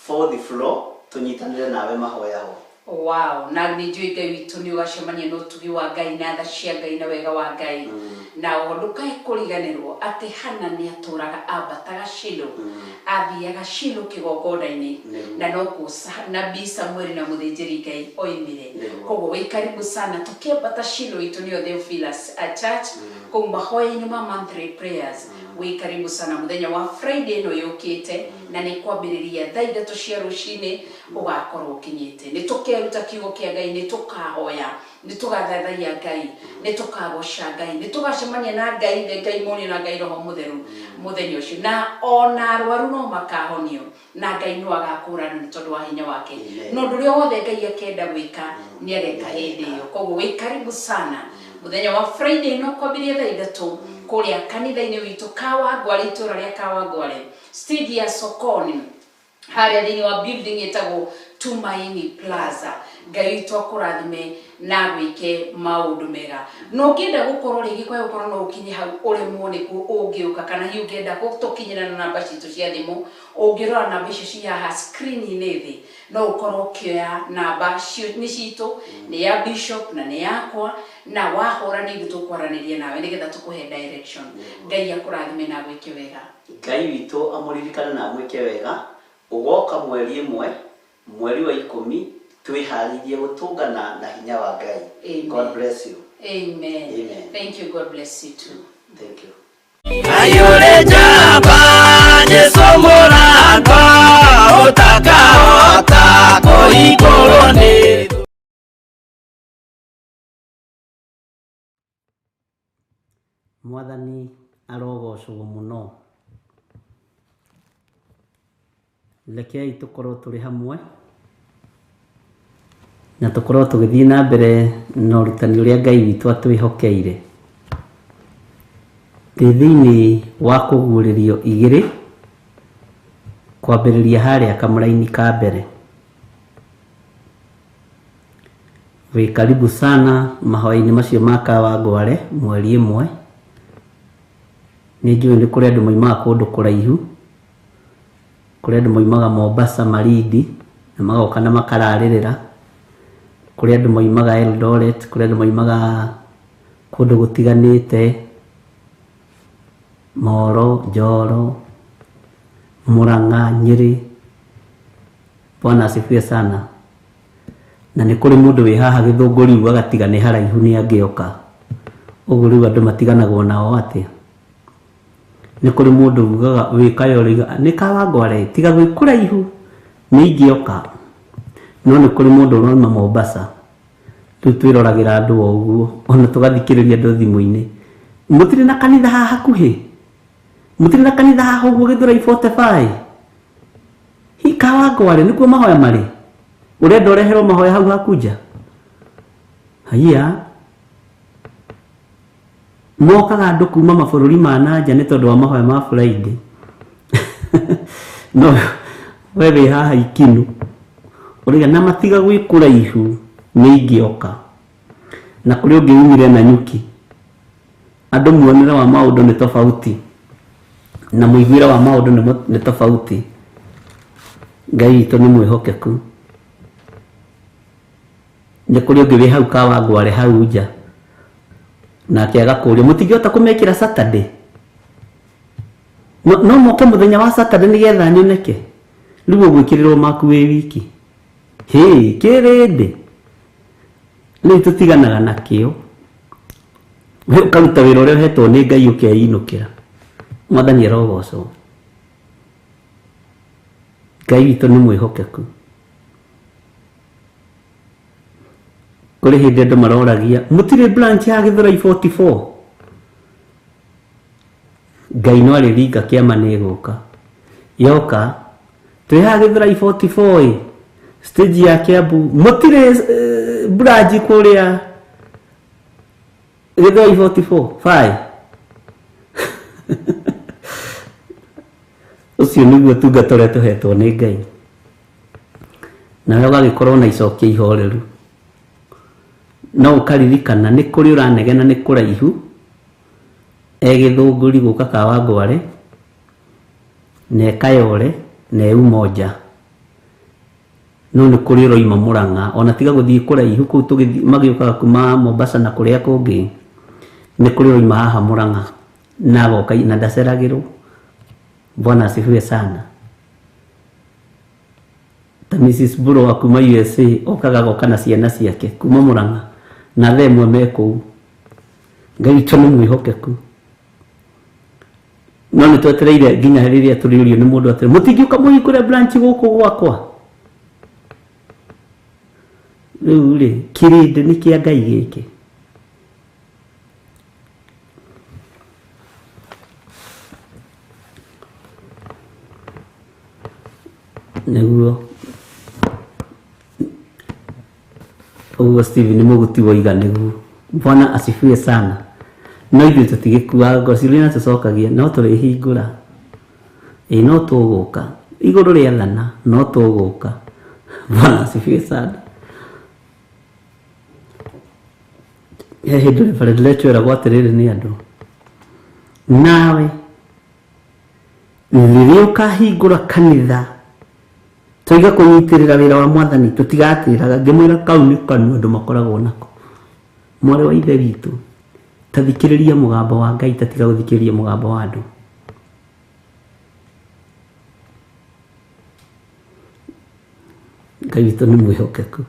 4th floor, tũnyitanĩre nawe mahoya ho. Wow, na nĩ njũĩ Ngai witũ nĩ ũgacemania na ũtugi wa Ngai na tha cia Ngai na wega wa Ngai. Na ũndũkae kũriganĩrwo atĩ Hana nĩ atũraga ambataga Shilo, athiaga Shilo kĩgongona-inĩ, na no kuo nabii Samueli na mũthĩnjĩri Ngai oimire. Koguo wĩ karibu sana, tũkĩambata Shilo itũ nĩyo Theophilus Church, kũu mahoya-inĩ ma monthly prayers. Wĩ karibu sana mũthenya wa Friday ĩno yũkĩte, na nĩ kwambĩrĩria thaa 3 cia rũcinĩ ũgakorwo ũkinyĩte. Nĩ tũkeruta kiugo kĩa Ngai, nĩ tũkahoya, nĩ tũgathathaiya Ngai, nĩ tũkagoca Ngai, nĩ tũgacemania na Ngai, Ngai Mũriũ na Ngai Roho Mũtheru mũthenya ũcio. Na ona arwaru no makahonio, na Ngai no agakũrana nĩ tondũ wa hinya wake. No ũndũ ũrĩa wothe Ngai akenda gwĩka nĩ ageka hĩndĩ ĩyo. Koguo wĩ karibu sana mũthenya wa Friday ĩno kwambĩrĩria thaa 3 kũrĩa kanitha-inĩ witũ Kawangware, itũũra rĩa Kawangware, stage ya Sokoni, harĩa thĩinĩ wa building ĩtagwo Tumaini Plaza. Ngai witũ akũrathime na gwĩke maũndũ mega. No ũngĩenda gũkorwo rĩngĩ kwa gũkorwo no ũkinye hau ũremwo nĩkuo ũngĩũka, kana hihi ũngĩenda gũtũkinyĩra na namba citũ cia thimũ, ũngĩrora namba icio ci haha screen-inĩ thĩ, no ũkorwo ũkĩoya namba nĩ citũ, nĩ ya Bishop na nĩ yakwa, na wahũra nĩ ithuĩ tũkwaranĩria nawe nĩgetha tũkũhe direction. Ngai akũrathime na gwĩke wega. Ngai witũ amũririkane na mwĩke wega. Ũgoka mweri ĩmwe, mweri wa 10, twĩharĩirie gũtũngana na hinya wa Ngai. Amen. God bless you. Amen. Amen. Thank you. God bless you too. Thank you. Ayure njamba Jesu mũrango ũtakahota kũhingũrwo nĩ thũ. Mwathani arogocwo mũno. Rekei tũkorwo tũrĩ hamwe na tũkorwo tũgĩthiĩ na mbere na ũrutani ũrĩa Ngai witũ atwĩhokeire. Thĩinĩ wa kũguũrĩrio 2 kwambĩrĩria harĩa kamũra-inĩ ka mbere. Wĩ karibu sana mahoya-inĩ macio ma Kawangware mweri 1. Nĩ njũĩ nĩ kũrĩ andũ moimaga kũndũ kũraihu, kũrĩ andũ moimaga Mombasa, Malindi, na magoka na makararĩrĩra. Kũrĩ andũ moimaga Eldoret, kũrĩ andũ moimaga kũndũ gũtiganĩte, Moro, Njoro, Murang'a, Nyeri. Bwana asifiwe sana. Na nĩ kũrĩ mũndũ wĩ haha Gĩthũngũri agatiga nĩ haraihu nĩ angĩoka. Ũguo rĩu andũ matiganagwo nao atĩa. Nĩ kũrĩ mũndũ ugaga wĩ Kayole nĩ Kawangware tiga gwĩ kũraihu nĩ ingĩoka. No nĩ kũrĩ mũndũ ũrauma Mombasa, rĩu twĩroragĩra andũ o ũguo, ona tũgathikĩrĩria andũ thimũ-inĩ. Mũtirĩ na kanitha haha hakuhĩ? Mũtirĩ na kanitha haha ũguo Githiri 45? Hi Kawangware nĩkuo mahoya marĩ? Ũrenda ũreherwo mahoya hau hakunja? Haiya, mokaga andũ kuma mabũrũri ma nanja nĩ tondũ wa mahoya ma Friday. No wewe haha ikinu uriga na matiga gwikura ihu ni ingioka na kuri ungiumire na nyuki andu muonere wa maundu ni tofauti na muiguira wa maundu ni tofauti. Ngai witũ nĩ mwĩhokeku. Nĩ kũrĩ ũngĩ wĩ hau kawangware hau nja nake agakũria mũtingĩhota kũmekĩra Saturday. No moke mũthenya wa Saturday nĩgetha nyoneke. Rĩu ũgwĩkĩrĩrwo maku wĩ wiki. Kĩrĩndĩ rĩu tũtiganaga nakĩo. We ũkaruta wĩra ũrĩa ũhetwo nĩ Ngai ũkeinũkĩra. Mwathani arogocwo. Ngai witũ nĩ mwĩhokeku. Kũrĩ hĩndĩ andũ maroragia mũtirĩ branch ya Githiri 44. Ngai no arĩringa kĩama nĩ gũka. Yoka twĩ ha Githiri 44 stage ya Kiambu mũtirĩ branch kũrĩa Githiri 44 fine. Ucio nĩguo tungata ũrĩa tũhetwo nĩ Ngai. Nawe ũgagĩkorwo na icokio ihoreru. No ũkaririkana nĩ kũrĩ ũranegena nĩ kũraihu egĩthũngũri gũka kawangware na ekayore na eumoja. No nĩ kũrĩ ũroima Mũrang'a ona tiga gũthiĩ kũraihu kũu magĩũkaga kuma Mombasa na kũrĩa kũngĩ. Nĩ kũrĩ ũroima haha Mũrang'a na agoka na ndaceragĩrwo. Bwana asifiwe sana. Ta Mrs. Buro wa kuma USA okaga goka na ciana ciake kuma Mũrang'a na themwe mekũu. Ngai witũ nĩ mwĩhokeku. No nĩ twetereire nginya rĩrĩa tũrĩũrio nĩ mũndũ atĩrĩ mũtingĩũka mũhingũre branch gũkũ gwakwa. Rĩu rĩ kĩrĩndĩ nĩ kĩa Ngai gĩkĩ. Nĩguo ũguo Steve nĩ mũguti woiga nĩguo. Bwana asifiwe sana. No ithuĩ tũtigĩkuaga ngocirĩ na tũcokagia no tũrĩhingũra. No tũgũka igũrũ rĩathana no tũgũka. Bwana asifiwe sana. Hĩndĩ Reverend Lecho eragwo atĩrĩrĩ nĩ andũ nawe rĩrĩa ũkahingũra kanitha tũiga kũnyitĩrĩra wĩra wa Mwathani tũtigatĩraga ngĩmwĩra kau nĩ kanu andũ makoragwo nako. Mwarĩ wa ithe witũ tathikĩrĩria mũgambo wa Ngai tatiga gũthikĩrĩria mũgambo wa andũ. Ngai witũ nĩ mwĩhokeku.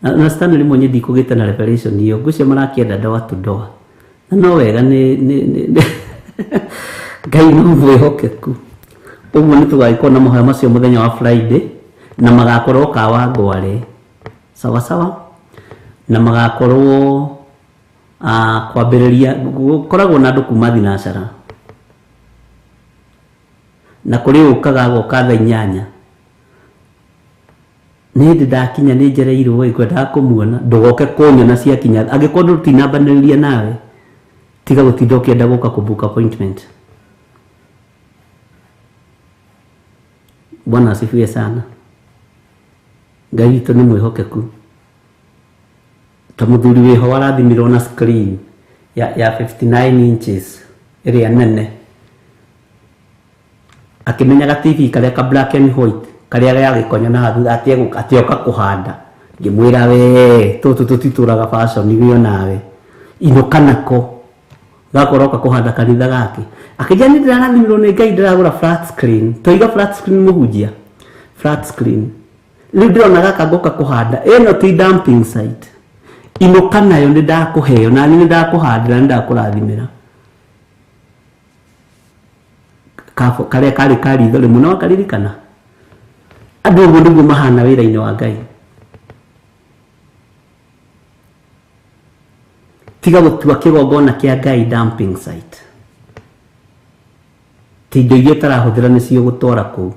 Na Stanley mwenye ndikũgĩte na revelation iyo ngũcio marakĩenda ndoa tu ndoa. Na no wega nĩ Ngai nĩ mwĩhokeku. Ũguo nĩ tũgagĩkorwo na mahoya macio mũthenya wa Friday na magakorwo kawangware sawa sawa na magakorwo kwambĩrĩria gũkoragwo na andũ kuma thinacara na kũrĩ ũkaga goka thaa 8. Nĩ hĩndĩ ndakinya nĩ njereirwo ngwendaga kũmuona ndũgoke kũnyona ciakinya angĩkorwo ndũtinambanĩrĩria nawe tiga gũtinda ũkĩenda gũka kũbook appointment. Bwana asifiwe sana. Ngai witũ nĩ mwĩhokeku. Ta mũthuri wĩho warathimirwo na screen ya 59 inches ĩrĩa nene akĩmenyaga TV karĩa ka black and white karĩa gagĩkonya na thutha atĩoka kũhanda. Ngĩmwĩra we tũtũ tũtitũraga fashion gĩo nawe inũka nako gakoroka kũhanda kanitha gake. Akĩnjĩra nĩ ndĩrathimirwo nĩ Ngai ndĩragũra flat screen. Tũiga flat screen mũhunjia flat screen. Rĩu ndĩrona gaka ngoka kũhanda ĩno ti dumping site. Inũka nayo nĩ ndakũheo na nĩ ndakũhandĩra nĩ ndakũrathimĩra. Karĩa karĩ karitho rĩmwe no akaririkana. Andũ ũguo nĩguo mahana wĩra-inĩ wa Ngai. Tiga gũtua kĩgongona kĩa Ngai dumping site. Ti indo iria ũtarahũthĩra nĩcio gũtwara kũu.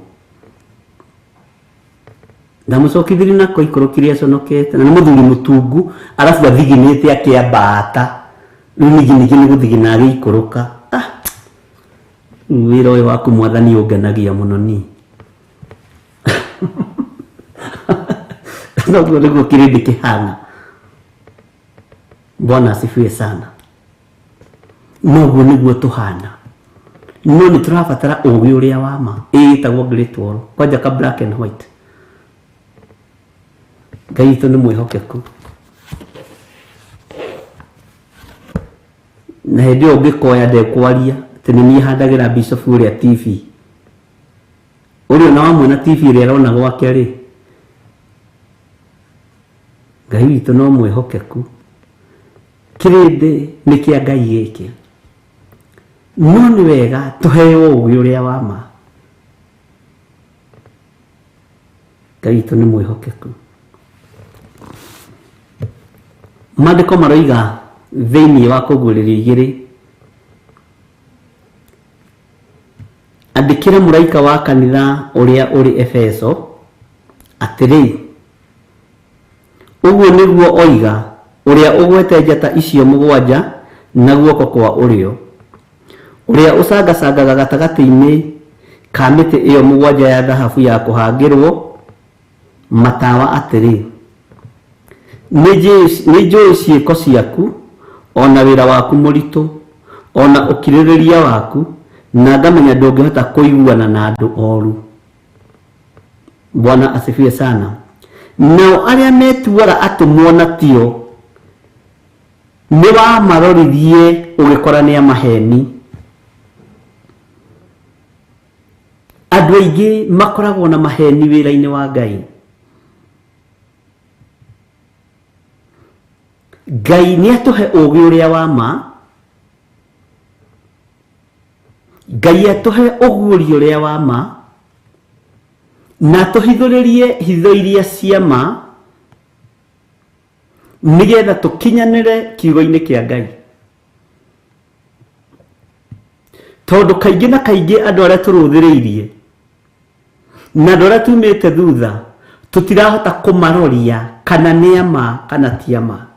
Ndamucokithiri nako ikũrũkire aconokete na nĩ mũthuri mũtungu arabu athiginĩte akĩambata. Rĩu ningĩ nĩ gũthigina agĩikũrũka. Wĩra ũyũ waku Mwathani ũngenagia mũno ni. Noguo niguo kirindi kihana. Bwana asifiwe sana. Noguo niguo tuhana. No ni turabatara ugi uria wa ma. Itagwo great wall. Kwaja ka black and white. Ngai itu ni mwihokeku. Na hindi ungikoya ndekwaria tene ni handagira bishop uria TV. Uri na wamwe na TV ria rona gwake ri. Ngai witu no mwihokeku. Kirindi ni kia Ngai giki. No ni wega tuheo ugi uria wa ma. Ngai witu ni mwihokeku. Maandiko maroiga thĩinĩ wa kũgũrĩrĩria 2 andĩkĩra mũraika wa kanitha ũrĩa ũrĩ Epheso atĩrĩ, ũguo nĩguo oiga ũrĩa ũgwete njata icio 7 na guoko kwa ũrĩo, ũrĩa ũcangacangaga gatagatĩ-inĩ ka mĩtĩ ĩyo 7 ya thahabu ya kũhangĩrwo matawa atĩrĩ, nĩ njũĩ ciĩko ciaku, ona wĩra waku mũritũ, ona ũkirĩrĩria waku, na ngamenya ndũngĩhota kũiguana na andũ oru. Bwana asifiwe sana. Nao arĩa metuaga atũmwo na tio nĩ wamarorithie ũgĩkora nĩ amaheni. Andũ aingĩ makoragwo na maheni wĩra-inĩ wa Ngai. Ngai nĩ atũhe ũgĩ ũrĩa wa ma. Ngai atũhe ũguũri ũrĩa wa ma. Na tũhithũrĩrie hitho iria cia ma nĩgetha tũkinyanĩre kiugo-inĩ kĩa Ngai. Tondũ kaingĩ na kaingĩ andũ arĩa tũrũthĩrĩirie na andũ arĩa tumĩte thutha tũtirahota kũmaroria kana nĩ ama kana ti ama.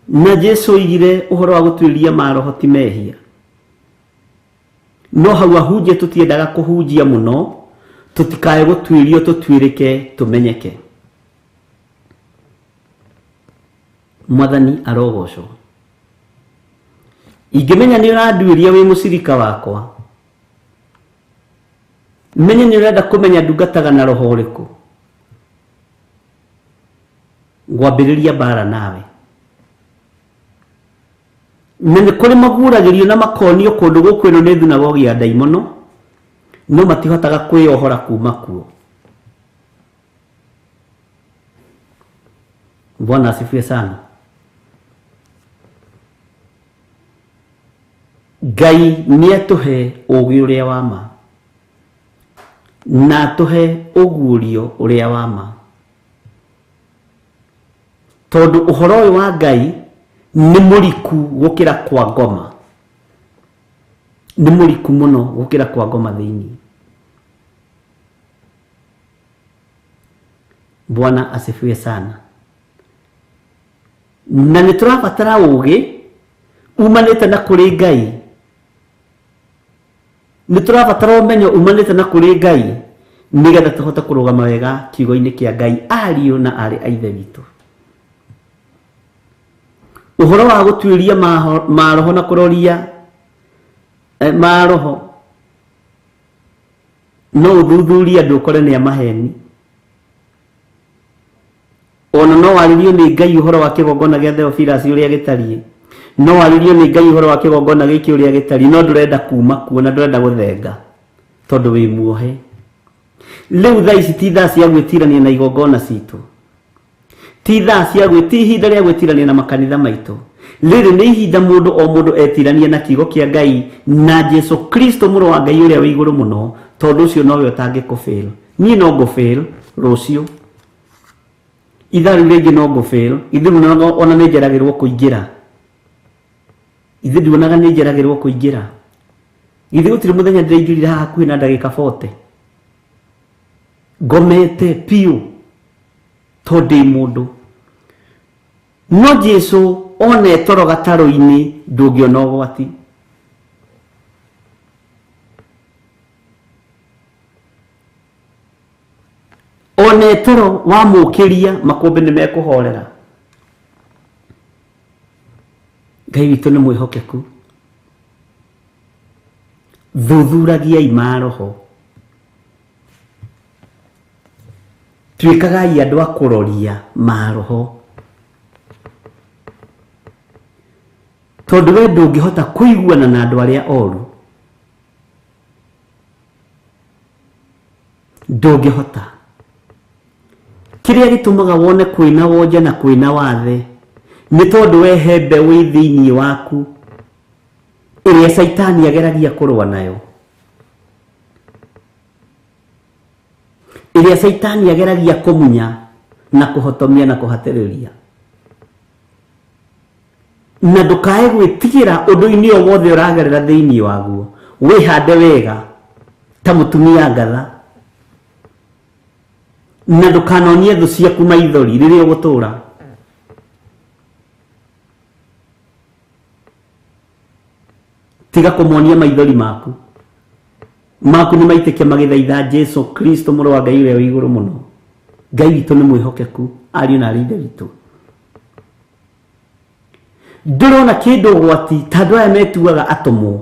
Na Jesu oigire ũhoro wa gũtuĩria maroho ti mehia. No hau ahunjia tũtiendaga kũhunjia mũno, tũtikae gũtuĩrio tũtuĩrĩke tũmenyeke. Mwathani arogocwo. Ingĩmenya nĩ ũranduĩria wĩ mũcirika wakwa, menye nĩ ũrenda kũmenya ndungataga na roho ũrĩkũ, ngwambĩrĩria mbara nawe. Na nĩ kũrĩ maguragĩrio na makonio kũndũ gũkũ ĩno nĩ thunagogi ya ndaimono, no matihotaga kwĩyohora kuma kuo. Bwana asifiwe sana. Ngai nĩ atũhe ũgĩ ũrĩa wa ma na atũhe ũguũrio ũrĩa wa ma. Tondũ ũhoro ũyũ wa Ngai nĩ mũriku gũkĩra kwa ngoma. Nĩ mũriku mũno gũkĩra kwa ngoma thĩinĩ. Bwana asifiwe sana. Na nĩ tũrabatara ũgĩ umanĩte na kũrĩ Ngai. Nĩ tũrabatara ũmenyo umanĩte na kũrĩ Ngai nĩgetha tũhote kũrũgama wega kiugo-inĩ kĩa Ngai, ariũ na arĩ a ithe witũ. Ũhoro wa gũtuĩria maroho na kũroria maroho no ũthuthuria andũ ũkore nĩ amaheni. Ona no warĩrio nĩ Ngai ũhoro wa kĩgongona gĩa Theophilus ũrĩa gĩtariĩ. No warĩrio nĩ Ngai ũhoro wa kĩgongona gĩkĩ ũrĩa gĩtariĩ, no ndũrenda kuma kuo na ndũrenda gũthenga tondũ wĩ muohe. Rĩu thaa ici ti thaa cia gwĩtirania na igongona citũ. Ti thaa cia ti ihinda rĩa gwĩtirania na makanitha maitũ. Rĩrĩ nĩ ihinda mũndũ o mũndũ etirania na kiugo kĩa Ngai na Jesu Kristo mũrũ wa Ngai ũrĩa wĩ igũrũ mũno, tondũ ũcio nowe ũtangĩkũfail. Niĩ no ngũfail rũciũ. Ithaa rĩu rĩngĩ no ngũfail. Ithuĩ ona nĩ njeragĩrwo kũingĩra. Ithuĩ nduonaga nĩ njeragĩrwo kũingĩra. Ithuĩ gũtirĩ mũthenya ndĩraingĩrire haha hakuhĩ na ndagĩka 40. Ngomete piũ tondũ ndĩ mũndũ. No Jesu one toro gatarũ-inĩ ndũngĩona ũgwati. one toro wa mukiria makombe ni mekuhorera. Ngai witũ nĩ mwĩhokeku. Thuthuragiai maroho. Tuĩkagai andũ a kũroria maroho. Tondũ we ndũngĩhota kũiguana na andũ arĩa oru. Ndũngĩhota. Kĩrĩa gĩtũmaga wone kwĩna wonja na kwĩna wathe nĩ tondũ wehe mbeũ thĩinĩ waku ĩrĩa Saitani ageragia kũrũa nayo. Ĩrĩa Saitani ageragia kũmunya na kũhotomia na kũhatĩrĩria. Na ndũkae gwĩtigĩra ũndũ-inĩ o wothe ũragerera thĩinĩ waguo. Wĩhande wega ta mũtumia ngatha. Na ndũkanonie thũ ciaku maithori rĩrĩa ũgũtũũra. Tiga kũmonia maithori maku. Maku nĩ maitĩke magĩthaitha Jesu Kristo mũrũ wa Ngai ũrĩa wĩ igũrũ mũno. Ngai witũ nĩ mwĩhokeku, ariũ na arĩ witũ. Ndĩrona kĩndũ ũgwati ta andũ aya metuaga atũmwo.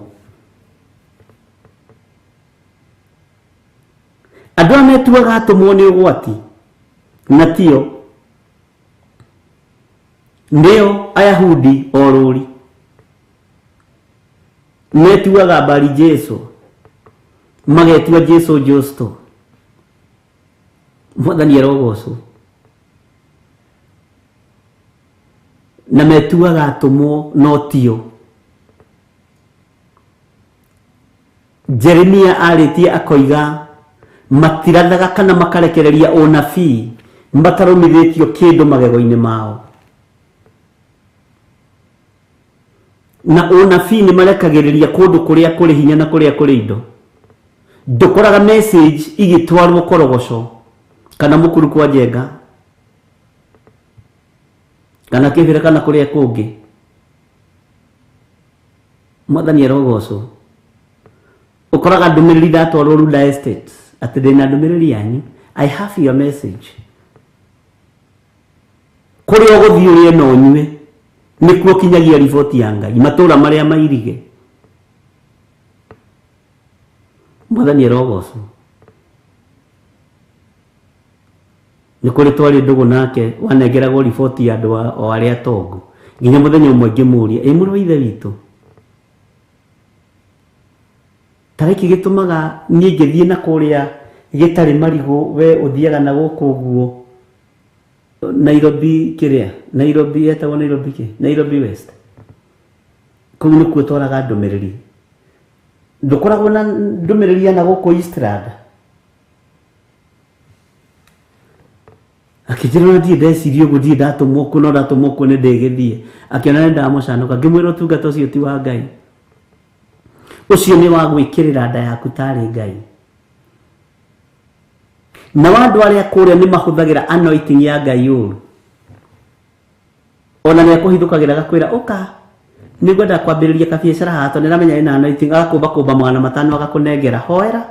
Andũ aya metuaga atũmwo nĩ ũgwati. Na tio. Nĩo Ayahudi orũri. Metuaga mbari Jesu. Magetua Jesu Justo. Mwathani arogocwo. Na metuaga atũmwo no tio. Jeremia arĩtie akoiga matirathaga kana makarekereria ũnabii matarũmithĩtio kĩndũ magego-inĩ mao. Na ũnabii nĩ marekagĩrĩria kũndũ kũrĩa kũrĩ hinya na kũrĩa kũrĩ indo. Ndũkoraga message igĩtwarwo korogoco kana mũkuru kwa njenga kana kĩbĩra kana kũrĩa kũngĩ. Mwathani arogocwo. Ũkoraga ndũmĩrĩri ndatwarwo Ruda Estates atĩ ndĩna ndũmĩrĩri yanyu. I have your message. Kũrĩa ũgũthiĩ ũrĩe na ũnyue nĩkuo kinyagia riboti ya Ngai matũũra marĩa mairige. Mwathani arogocwo. Nĩ kũrĩ twarĩ ndũgũ nake wanengeragwo riboti ya andũ o arĩa atongu. Nginya mũthenya ũmwe ngĩmũũria, mũrũ wa ithe witũ, ta gĩkĩ gĩtũmaga niĩ ngĩthiĩ na kũrĩa gĩtarĩ marigũ we ũthiaga na gũkũ ũguo Nairobi kĩrĩa? Nairobi etagwo Nairobi kĩ? Nairobi West. Kũu nĩkuo twaraga ndũmĩrĩri. Ndũkoragwo na ndũmĩrĩri ya na gũkũ Eastland. Akĩnjĩra ndiĩ ndeciria ũguo ndiĩ ndatũmwo kuo no ndatũmwo kuo nĩ ndĩgĩthiĩ. Akĩona nĩ ndamũcanũka ngĩmwĩra ũtungata ũcio ti wa Ngai. Ũcio nĩ wa gwĩkĩrĩra nda yaku tarĩ Ngai. Na andũ arĩa kũrĩa nĩ mahũthagĩra anointing ya Ngai ũru. Ona nĩ akũhithũkagĩra gakwĩra ũka nĩngwenda kwambĩrĩria kabiacara hato nĩramenya ĩna anointing agakũmba magana matano agakũnengera hoera.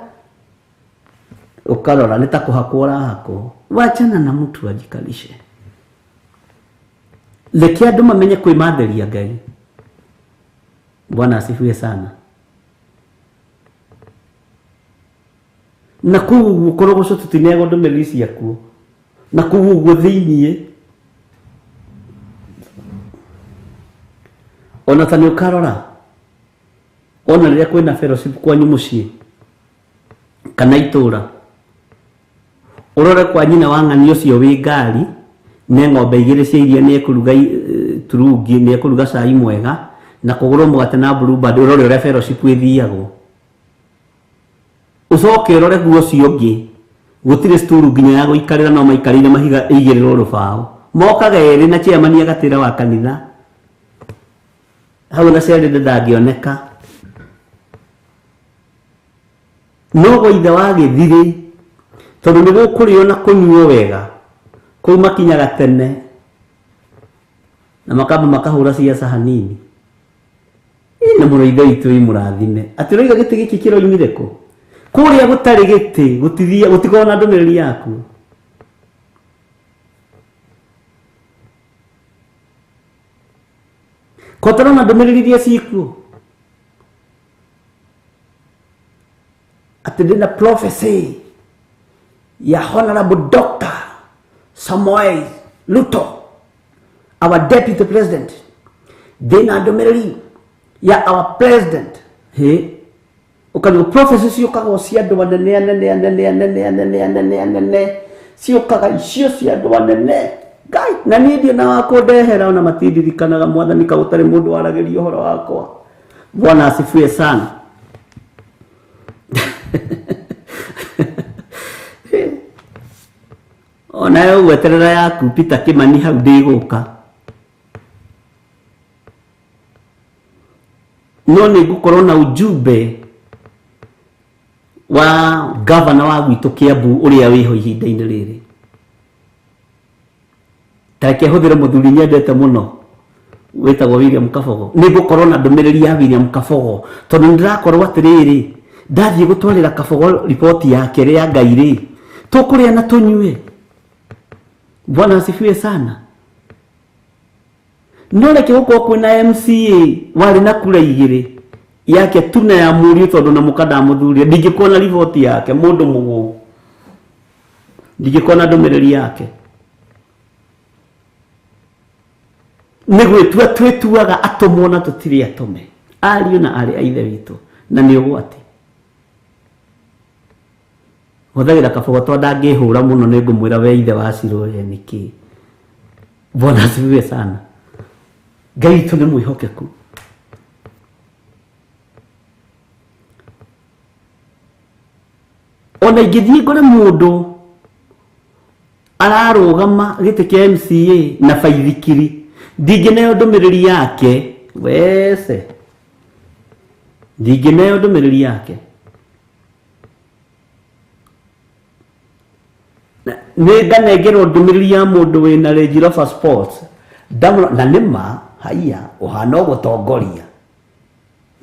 Ukarora nĩ ta kũhakwo ũrahakwo. Wachana na mtu ajikalishe. Reke andũ mamenye kwĩmatheria Ngai. Bwana asifiwe sana. Na kũu gũkorogocwo tũtinegwo ndũmĩrĩri ciakuo. Na kũu ũguo thĩiniĩ. Ona ta nĩ ũkarora. Ona rĩrĩa kwĩna fellowship kwanyu mũciĩ. Kana itũũra. Ũrore kwa nyina wa ng'ani ũcio wĩ ngari. Nĩ ng'ombe igĩrĩ cia iria nĩ ekũruga turungi nĩ ekũruga cai mwega. Na kũgũrwo mũgate na blueband ũrore ũrĩa fellowship ĩthiagwo. Ucoke ũrore guo ũcio ũngĩ. Gũtirĩ sturu nginya ya gũikarĩra no maikarĩire mahiga igĩrĩrwo rũbaũ. Mokaga erĩ na chairman agatĩra wa kanitha. Hau na Saturday ndangĩoneka. No goithe wa Githiri tondũ nĩ gũkũrĩo na kũnyuo wega. Kũu makinyaga tene. Na makamba makahũra ciaca hanini. Na mũrũ ithe witũ mũrathime. Atĩ rĩu gĩtĩ gĩkĩ kĩroimire kũ? Kũrĩa gũtarĩ gĩtĩ gũtikorwo na ndũmĩrĩri yaku. Kotorona ndomeririria ciikuo. Ati ndina prophecy ya Honorable Dr. Samuel Ruto, our deputy president. Ndina ndomeriri ya our president. He ukani prophecy ciukaga cia andu anene ciukaga icio cia andu anene. Ngai na niĩ ndio na wako ndehera ona matindirikanaga mwathani ka gũtarĩ mũndũ warageria ũhoro wakwa. Bwana asifiwe sana. Ona yo gweterera yaku Peter Kimani hau ndĩgũka. No nĩ ngũkorwo na ujumbe wa governor wa gwitũ Kiambu ũrĩa wĩho ihinda-inĩ rĩrĩ. Tareke hũthĩre mũthuri nyendete mũno wĩtagwo William Kabogo. Nĩ ngũkorwo na ndũmĩrĩri ya William Kabogo tondũ ndĩrakorwo atĩrĩrĩ ndathiĩ gũtwarĩra Kabogo ripoti yake ya Ngai rĩ tũkũrĩa na tũnyue. Bwana asifiwe sana. No reke gũkorwo kwĩna MCA warĩ na kura igĩrĩ yake tuna ya mũriũ tondũ na mũkada mũthuri ndingĩkorwo na ripoti yake mũndũ mũgũ. Ndingĩkorwo na ndũmĩrĩri yake. Nĩgwĩtua twĩtuaga atũmwo na tũtirĩ atũme. Ariũ na arĩ a ithe witũ na nĩ ũgwati. Hũthagĩra Kabogo tondũ ndangĩhũra mũno nĩ ngũmwĩra we ithe wa Ciroe nĩkĩ. Bwana asifiwe sana. Ngai witũ nĩ mwĩhokeku. Ona ingĩthiĩ ngore mũndũ ararũgama gĩtĩ kĩa MCA na baithikiri ndingĩneo ndũmĩrĩri yake wese. Ndingĩneo ndũmĩrĩri yake. Nĩ nganengerwo ndũmĩrĩri ya mũndũ wĩna Range Rover Sports na nĩma haiya ũhana ũgũtongoria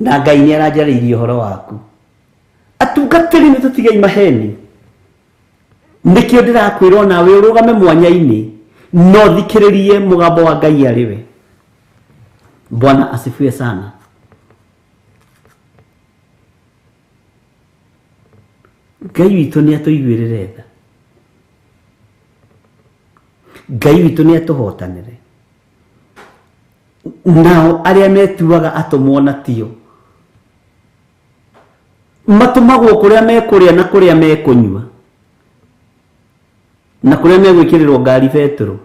na Ngai nĩ aranjarĩirie ũhoro waku. Atungatĩri nĩ tũtigai maheni. Nĩkĩo ndĩrakwĩra nawe ũrũgame mwanya-inĩ no thikĩrĩrie mũgambo wa Ngai arĩwe. Bwana asifiwe sana. Ngai witũ nĩ atũiguĩrĩre tha. Ngai witũ nĩ atũhotanĩre. Nao arĩa metuaga atũmwo na tio matũmagwo kũrĩa mekũrĩa na kũrĩa mekũnyua na kũrĩa megwĩkĩrĩrwo ngari betũrũ.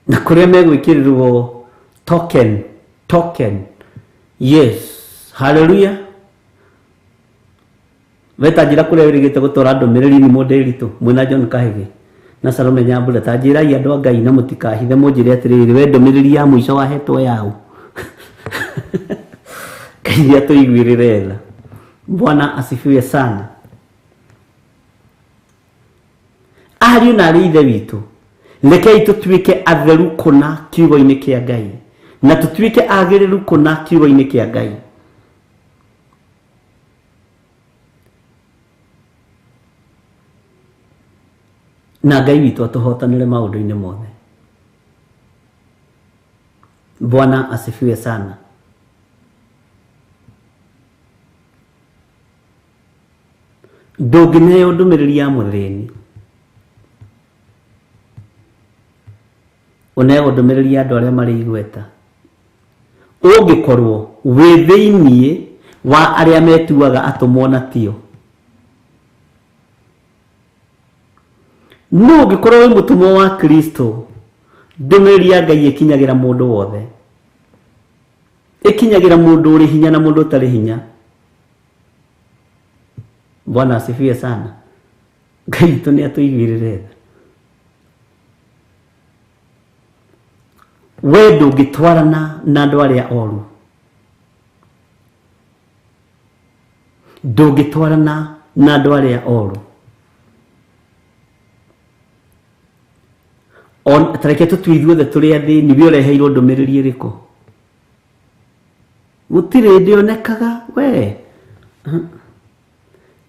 Na kũrĩa megwĩkĩrĩrwo token. Yes, hallelujah. Weta njĩra kũrĩa wĩrĩgĩte gũtwara ndũmĩrĩri nĩ mũndĩritũ mwĩna John Kahĩgĩ na Salome Nyambura ta njĩrai andũ a Ngai na mũtikahithe mũnjĩre atĩrĩrĩ we ndũmĩrĩri ya mũico wahetwo yaũ. Ngai atũiguĩrĩre tha. Bwana asifiwe sana. Ariũ na arĩ ithe witũ rekei tũtuĩke atheru kũna kiugo-inĩ kĩa Ngai na tũtuĩke agĩrĩru kũna kiugo-inĩ kĩa Ngai. Na Ngai witũ atũhotanĩre maũndũ-inĩ mothe. Bwana asifiwe sana. Ndũngĩneo ndũmĩrĩri ya mũthĩni. Ũneagwo ndũmĩrĩri ya andũ arĩa marĩ igweta. Ũngĩkorwo wĩ thĩinĩ wa arĩa metuaga atũmwo na tio. No ũngĩkorwo wĩ mũtũmwo wa Kristo ndũmĩrĩri ya Ngai ĩkinyagĩra mũndũ wothe. Ĩkinyagĩra mũndũ ũrĩ hinya na mũndũ ũtarĩ hinya. Bwana asifiwe sana. Ngai witũ nĩ atũiguĩrĩre tha. We ndũngĩtwarana na andũ arĩa oru. Ndũngĩtwarana na andũ arĩa oru. Tareke tũtue ithuothe tũrĩ athĩni we ũreheirwo ndũmĩrĩri ĩrĩkũ. Gũtirĩ ndĩonekaga we.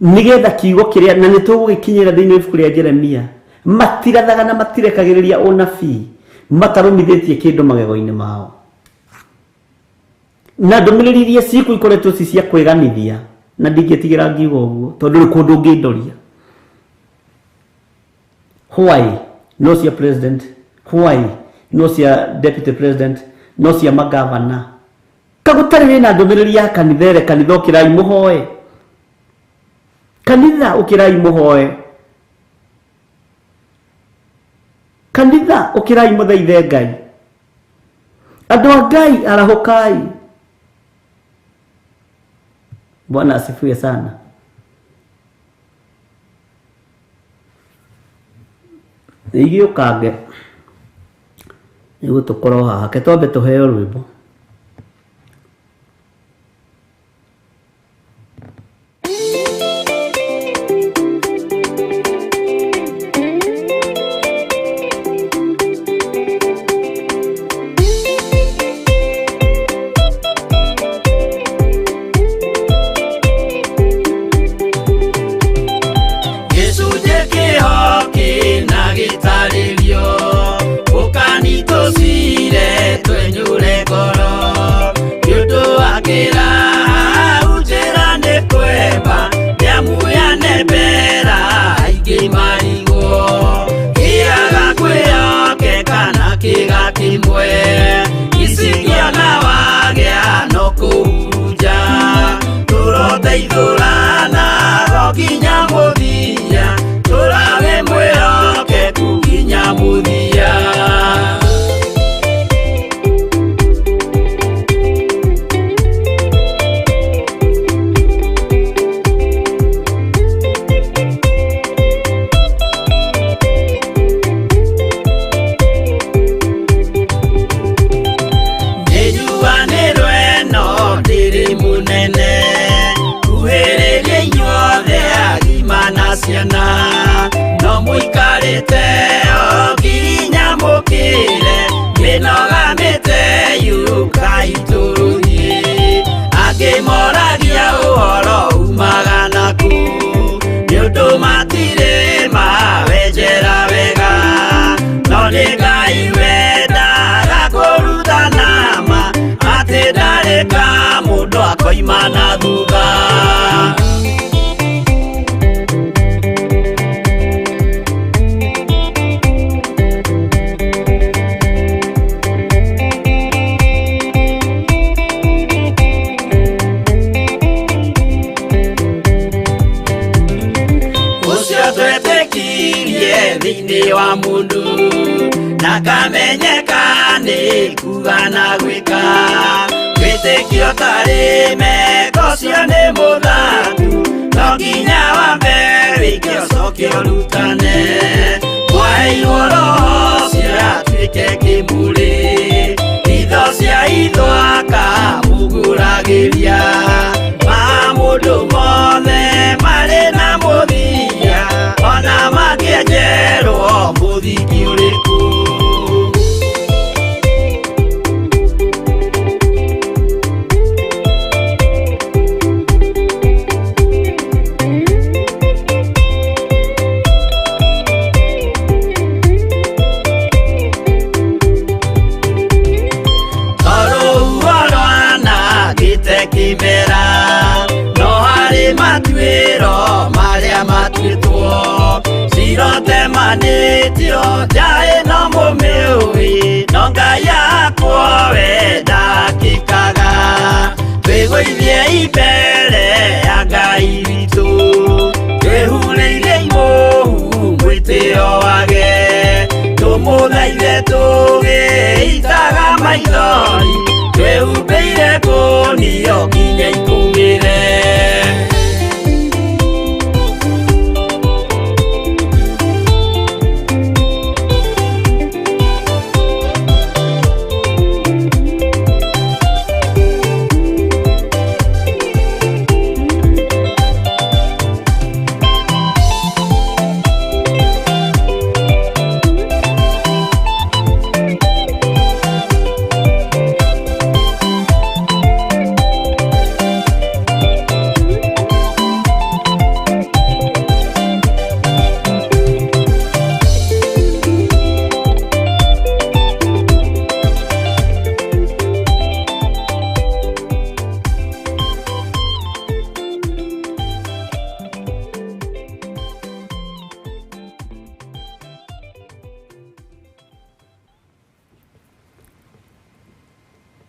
Nĩgetha kiugo kĩrĩa na nĩ tũgũgĩkinyĩra thĩinĩ wa ibuku rĩa Jeremia matirathaga na matirekagĩrĩria ũnabii, matarũmithĩtie kĩndũ magego-inĩ mao. Na ndũmĩrĩri iria ciku ikoretwo ci cia kwĩganithia, na ndingĩtigĩra ngiuga ũguo tondũ nĩ kũndũ ũngĩndoria. Hwa-ini no cia president, Hwa-ini no cia deputy president, no cia magavana. Kagũtarĩ wĩna ndũmĩrĩri ya kanitha ĩrĩa, kanitha ũkĩrai mũhoe, kanitha ũkĩrai mũhoe, kanitha ũkĩrai mũthaithe Ngai. Andũ a Ngai arahũkai. Bwana asifiwe sana. Igĩũkange nĩguo tũkorwo haha, ke twambe tũheo rwĩmbo.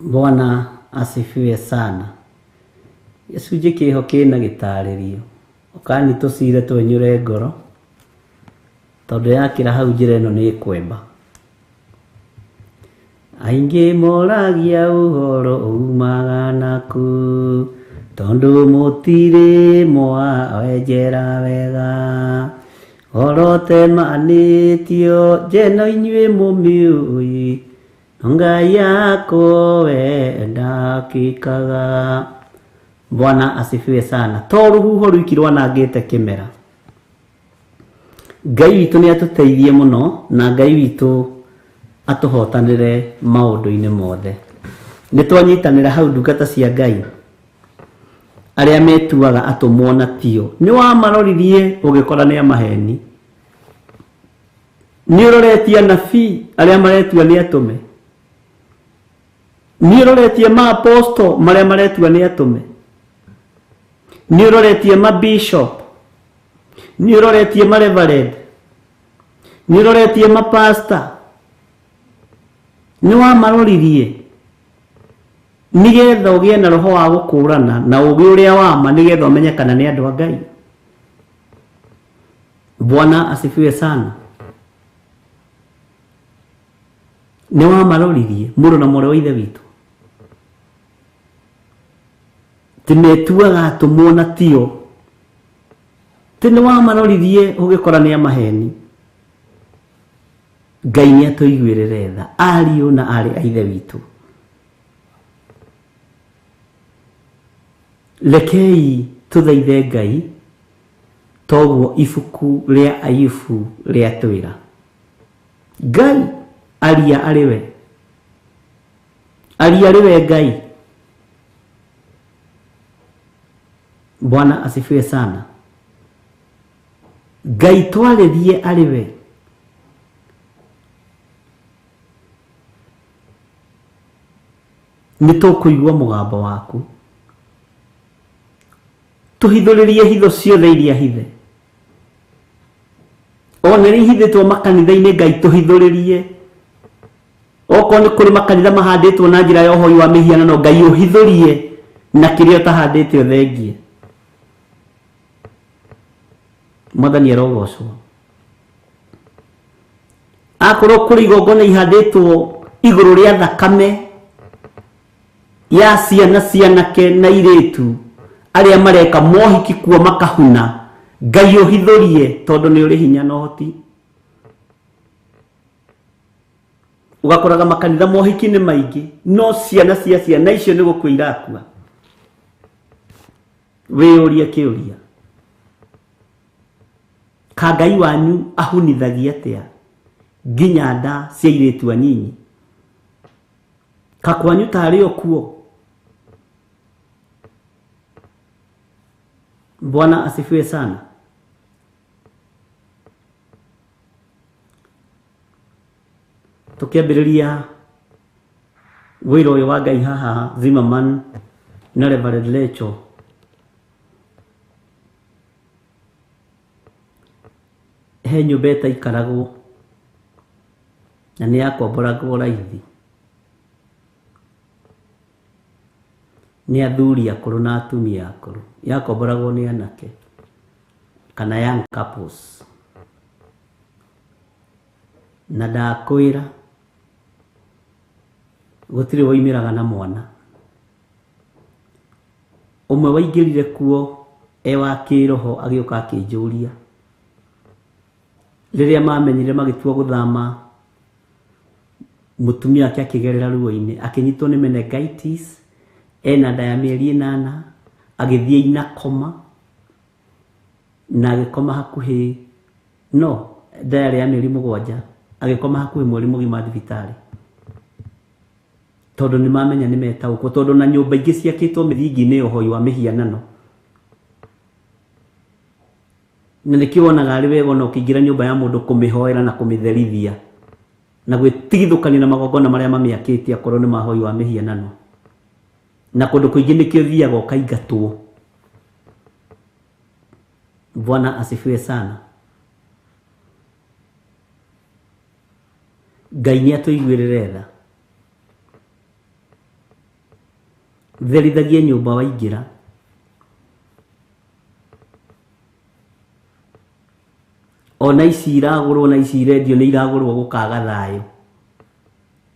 Bwana asifiwe sana. Gĩcunjĩ kĩho kĩna gĩtarĩrio ũkani tũcire twenyũre ngoro tondũ yakĩra hau njĩra ĩno nĩ kwemba. Aingĩ moragia ũhoro umaga naku tondũ mũtirĩ mwawenjera wega. Orote manĩtio njeno inyuĩ mũmĩũĩ Ngai yako we ndakĩkaga. Bwana asifiwe sana. To rũhuho rwiki rwanangĩte kĩmera. Ngai witũ nĩ atũteithie mũno na Ngai witũ atũhotanĩre maũndũ-inĩ mothe. Nĩ twanyitanĩra hau ndungata cia Ngai arĩa metuaga atũmwo na tio. Nĩ wamaroririe ũgĩkora nĩ amaheni. Nĩ ũroretie anabii arĩa maretua nĩ atũme. Nĩ ũroretie ma-apostle marĩa maretua nĩ atũme. Nĩ ũroretie ma-bishop. Nĩ ũroretie ma-reverend. Nĩ ũroretie ma-pastor. Nĩ wamaroririe nigetha ũgĩe na roho wa gũkũrana na ũgĩ ũrĩa wama nigetha ũmenye kana nĩ andũ a Ngai. Bwana asifiwe sana. Nĩ wamaroririe mũrũ na mũrũ wa ithe witũ. Timetuaga atũmwo na tio. Nĩ wamaroririe ũgĩkora nĩ amaheni. Ngai nĩ atũiguĩrĩre tha ariũ na arĩ a ithe witũ. Lekei tũthaithe Ngai toguo ibuku rĩa Ayubu rĩatwĩra. Ngai aria arĩwe. Aria arĩwe Ngai. Bwana asifiwe sana. Ngai twarĩrie arĩwe. Nĩ tũkũigua mũgambo waku. Tuhithũrĩrie hitho ciothe iria hithe. Ona nĩ ihithĩtwo makanitha-inĩ Ngai tuhithũrĩrie. Okorwo nĩ kũrĩ makanitha mahandĩtwo na njĩra ya ũhoi wa mĩhianano Ngai ũhithũrie na kĩrĩa ũtahandĩte ũthengie. Mwathani arogocwo. Akorwo kũrĩ igongona ihandĩtwo igũrũ rĩa thakame ya ciana cianake na irĩtu arĩa mareka mohiki kuo makahuna Ngai ũhithũrie tondũ nĩ ũrĩ hinya na ũhoti. Ugakoraga makanitha mohiki nĩ maingĩ no ciana cia ciana icio nĩ gũkua irakua. Wĩyũrie kĩũria. Ka Ngai wanyu ahunithagia atĩa nginya nda cia irĩtu anyinyi? Ka kwanyu tarĩ o kuo? Bwana asifiwe sana. Tukiambĩrĩria wĩra ũyũ wa Ngai haha Zimmerman na Reverend Lecho. He nyũmba ĩtaikaragwo na nĩ yakomboragwo raithi. Nĩ athuri akũrũ na atumia akũrũ. Yakomboragwo nĩ anake kana young couples. Na ndakwĩra gũtirĩ woimĩraga na mwana. Ũmwe waingĩrire kuo wa kĩroho agĩũka akĩnjũria. Rĩrĩa mamenyire magĩtua gũthama mũtumia wake akĩgerera ruo-inĩ akĩnyitwo nĩ meningitis ena nda ya mĩeri 8 agĩthiĩ inakoma na agĩkoma hakuhĩ nda ya mĩeri 7 agĩkoma hakuhĩ mweri mũgima thibitarĩ. Tondũ nĩ mamenya nĩ metaũkwo tondũ na nyũmba ingĩ ciakĩtwo mĩthingi-inĩ ya ũhoi wa mĩhianano. Na nĩkĩo wonaga arĩ wega no kĩingĩra nyũmba ya mũndũ kũmĩhoera na kũmĩtherithia na gwĩtigithũkania na magongona marĩa mamĩakĩte akorwo nĩ mahoi wa mĩhianano. Na kũndũ kũingĩ nĩkĩo thiaga ũkaingatwo. Bwana asifiwe sana. Ngai nĩ atũiguĩrĩre tha. therithagia nyumba waingira. Ona ici iragũrwo na ici irendio nĩ iragũrwo gũkaga thayũ,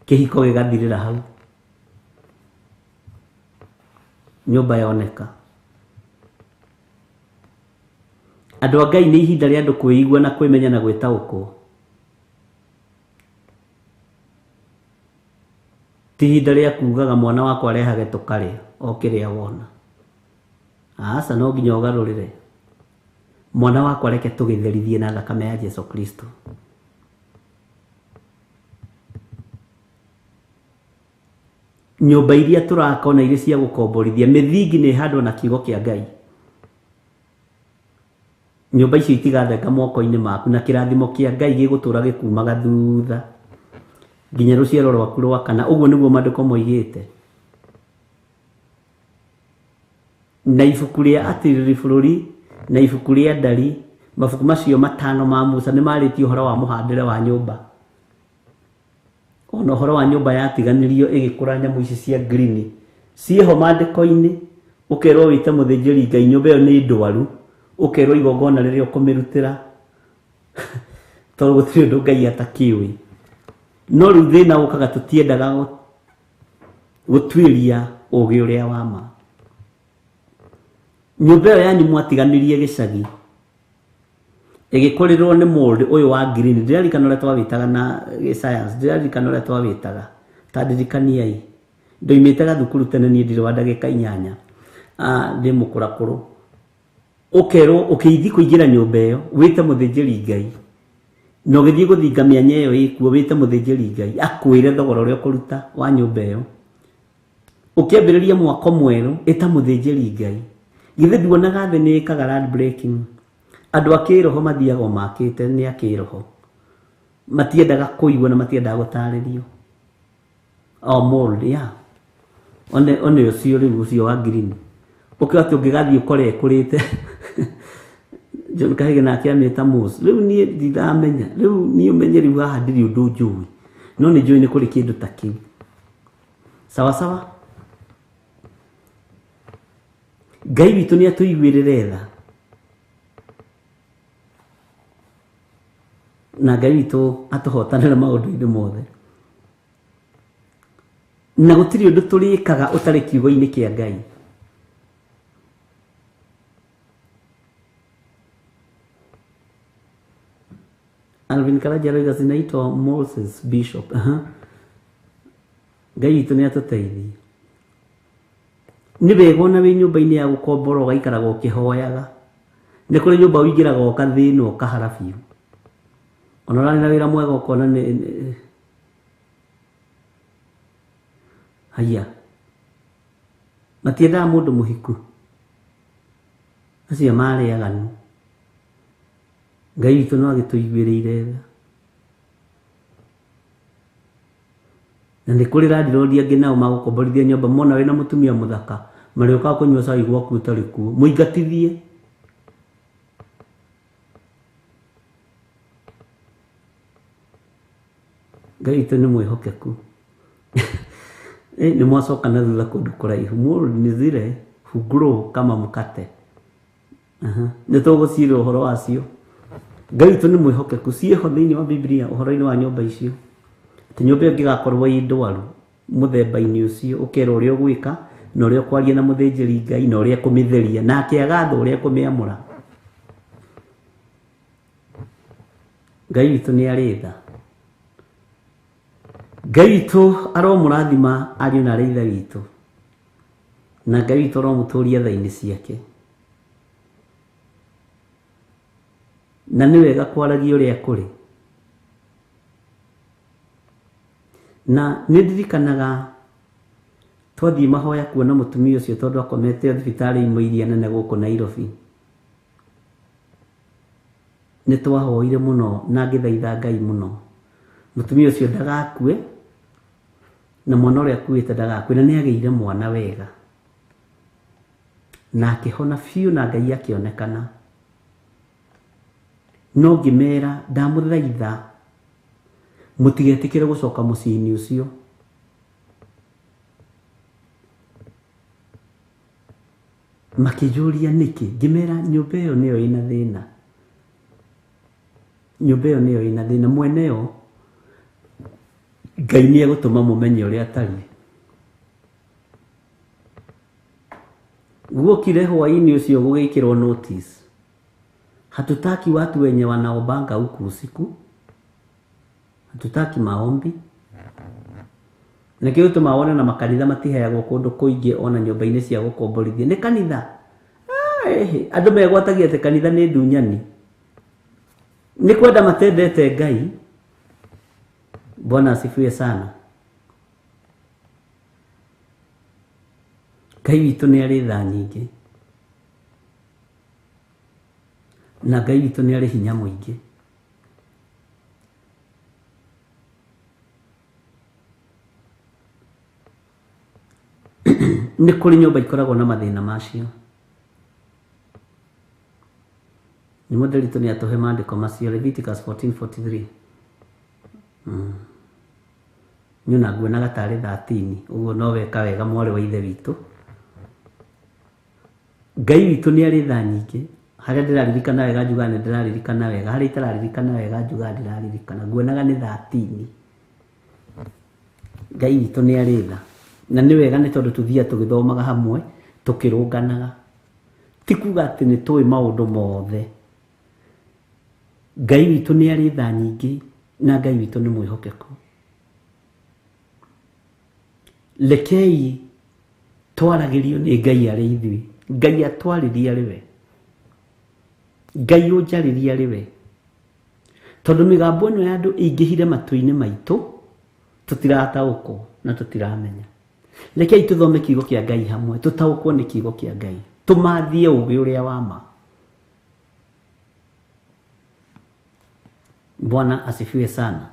kĩhiko gĩgathirĩra hau, nyũmba yoneka. Andũ a Ngai nĩ ihinda rĩa andũ kwĩigua na kwĩmenya na gwĩtaũkwo. Ti ihinda rĩa kugaga mwana wakwa arehage tũkarĩa o kĩrĩa wona. Aca no nginya ũgarũrĩre. Mwana wakwa reke tũgĩtherithie na thakame ya Jesu Kristo. Nyũmba iria tũrakona irĩ cia gũkomborithia, mĩthingi nĩ handwo na kiugo kĩa Ngai. Nyũmba icio itigathenga moko-inĩ maku, na kĩrathimo kĩa Ngai gĩgũtũra gĩkumaga thutha nginya rũciaro rwaku rwa kana. Ũguo nĩguo maandĩko moigĩte. Na ibuku rĩa atirĩrĩ bũrũri na ibuku rĩa ndari, mabuku macio matano ma Musa nĩ marĩtie ũhoro wa mũhandĩre wa nyũmba. Ona ũhoro wa nyũmba yatiganirio ĩgĩkũra nyamũ ici cia green ciĩho maandĩko-inĩ. Ũkerwo wĩte mũthĩnjĩri Ngai nyũmba ĩyo nĩ ndwaru, ũkerwo igongona rĩrĩa ũkũmĩrutĩra tondũ gũtirĩ ũndũ Ngai atakĩũĩ. No rĩu thĩna ũkaga tũtiendaga gũtuĩria ũũgĩ ũrĩa wa ma. Nyũmba ĩyo yanyu mwatiganirie gĩcagi ĩgĩkũrĩrwo nĩ mold ũyũ wa green. Ndĩrarikana ũrĩa twawĩtaga na science, ndĩrarikana ũrĩa twawĩtaga, ta ndirikaniai. Ndoimĩte gathukuru tene niĩ ndirĩ wa ndagĩka 8 ndĩ mũkũrakũrũ. Ũkerwo ũkĩithi kũingĩra nyũmba ĩyo wĩte mũthĩnjĩri Ngai, na ũgĩthiĩ gũthinga mĩanya ĩyo ĩkuo wĩte mũthĩnjĩri Ngai akwĩre thogora ũrĩa ũkũruta wa nyũmba ĩyo. Ũkĩambĩrĩria mwako mwerũ ĩta mũthĩnjĩri Ngai. Githĩ nduonaga thĩ nĩ ĩkaga land breaking? Andũ a kĩroho mathiaga o makĩte nĩ a kĩroho, matiendaga kũigua na matiendaga gũtarĩrio. Mold ya one ũcio rĩu ũcio wa green ũkĩoya atĩ ũngĩgathiĩ ũkore ekũrĩte. John Kahĩge nake amĩta Mose. Rĩu niĩ ndithamenya, rĩu niĩ ũmenye rĩu haha ndirĩ ũndũ njũĩ, no nĩ njũĩ nĩ kũrĩ kĩndũ ta kĩu. Sawa sawa. Ngai witũ nĩ atũiguĩrĩre tha, na Ngai witũ atũhotanĩra maũndũ-inĩ mothe, na gũtirĩ ũndũ tũrĩkaga ũtarĩ kiugo-inĩ kĩa Ngai. Alvin Karaja roiga zinaitwa Moses Bishop. Ngai witũ nĩ atũteithie. Nĩ wega ona wĩ nyũmba-inĩ ya gũkombora ũgaikaraga ũkĩhoyaga. Nĩ kũrĩ nyũmba ũingĩraga ũkathĩnwo ũkahara biũ. Ona ũrarĩ na wĩra mwega ũkona nĩ haya. Matiendaga mũndũ mũhiku. Acio marĩ aganu. Ngai witũ no agĩtũiguĩrĩire tha. Na nĩ kũrĩ randirondi angĩ nao magũkomborithia nyũmba, mona wĩna mũtumia mũthaka marĩũkaga kũnyua cai gwaku ũtarĩ kuo, mũingatithie. Ngai witũ nĩ mwĩhokeku. Nĩ mwacoka na thutha kũndũ kũraihu. Mold ni zile hugrow kama mkate. Nĩ tũgũciĩra ũhoro wacio. Ngai witũ nĩ mwĩhokeku. Ciĩho thĩinĩ wa Biblia ũhoro-inĩ wa nyũmba icio. Atĩ nyũmba ĩyo ĩngĩgakorwo ĩ ndwaru mũthemba-inĩ ũcio, ũkerwo ũrĩa ũgwĩka na ũrĩa ũkwaria na mũthĩnjĩri Ngai na ũrĩa kũmĩtheria, nake agatho ũrĩa kũmĩamũra. Ngai witũ nĩ arĩ tha. Ngai witũ aromũrathima ariũ na arĩ ithe witũ, na Ngai witũ aromũtũria tha-inĩ ciake. Na nĩ wega kwaragia ũrĩa kũrĩ. Na nĩ ndirikanaga twathiĩ Mahoya kuona mũtumia ũcio tondũ akomete thibitarĩ imwe iria nene gũkũ Nairobi. Nĩ twahoire mũno na ngĩthaitha Ngai mũno mũtumia ũcio ndagakue, na mwana ũrĩa akuĩte ndagakue, na nĩ agĩire mwana wega na akĩhona biũ na Ngai akĩonekana. No ngĩmera ndamũthaitha mũtigetĩkĩre gũcoka mũciĩ-inĩ ũcio. makijuria niki ngimera nyumba iyo niyo ina thina, nyumba iyo niyo ina thina, mweneo Ngai ni egutuma mumenye uria atari. Guokire hwa-ini ucio gugikirwo notice, hatutaki watu wenye wanaobanga huku usiku, hatutaki maombi. Nikio tumaona na makanitha matiheagwo kundu kuingi ona nyumba-ini cia gukomborithia ni kanitha. Andu megwatagia ati kanitha ni ndunyani, ni kwenda matendete Ngai. Bwana asifiwe sana. Ngai witu ni ari tha nyingi, na Ngai witu ni ari hinya muingi. Ni kuri nyumba ikoragwo na mathina macio. Ni modelitu ni atuhe maandiko macio, Leviticus 14:43. Nyuna nguona gatari 13, uguo no weka wega mwari wa ithe witu. Ngai witu ni ari tha nyingi, haria ndiraririkana wega njuga ni ndiraririkana wega, haria itararirikana wega njuga ndiraririkana, nguonaga ni 13. Ngai witu ni ari tha, na ni wega ni tondu tuthia tugithomaga hamwe tukirunganaga, ti kuga ati ni tui maundu mothe. Ngai witu ni ari tha nyingi, na Ngai witu ni mwihokeku. Lekei twaragirio ni Ngai ari ithui, Ngai atwaririe ari we, Ngai unjaririe ari we. Tondu migambo ino ya andu ingihire matu-ini maitu, tutirataukwo na tutiramenya. Lekei tuthome kiugo kia Ngai hamwe, tutaukwo ni kiugo kia Ngai, tumathie ugi uria wa ma. Bwana asifiwe sana.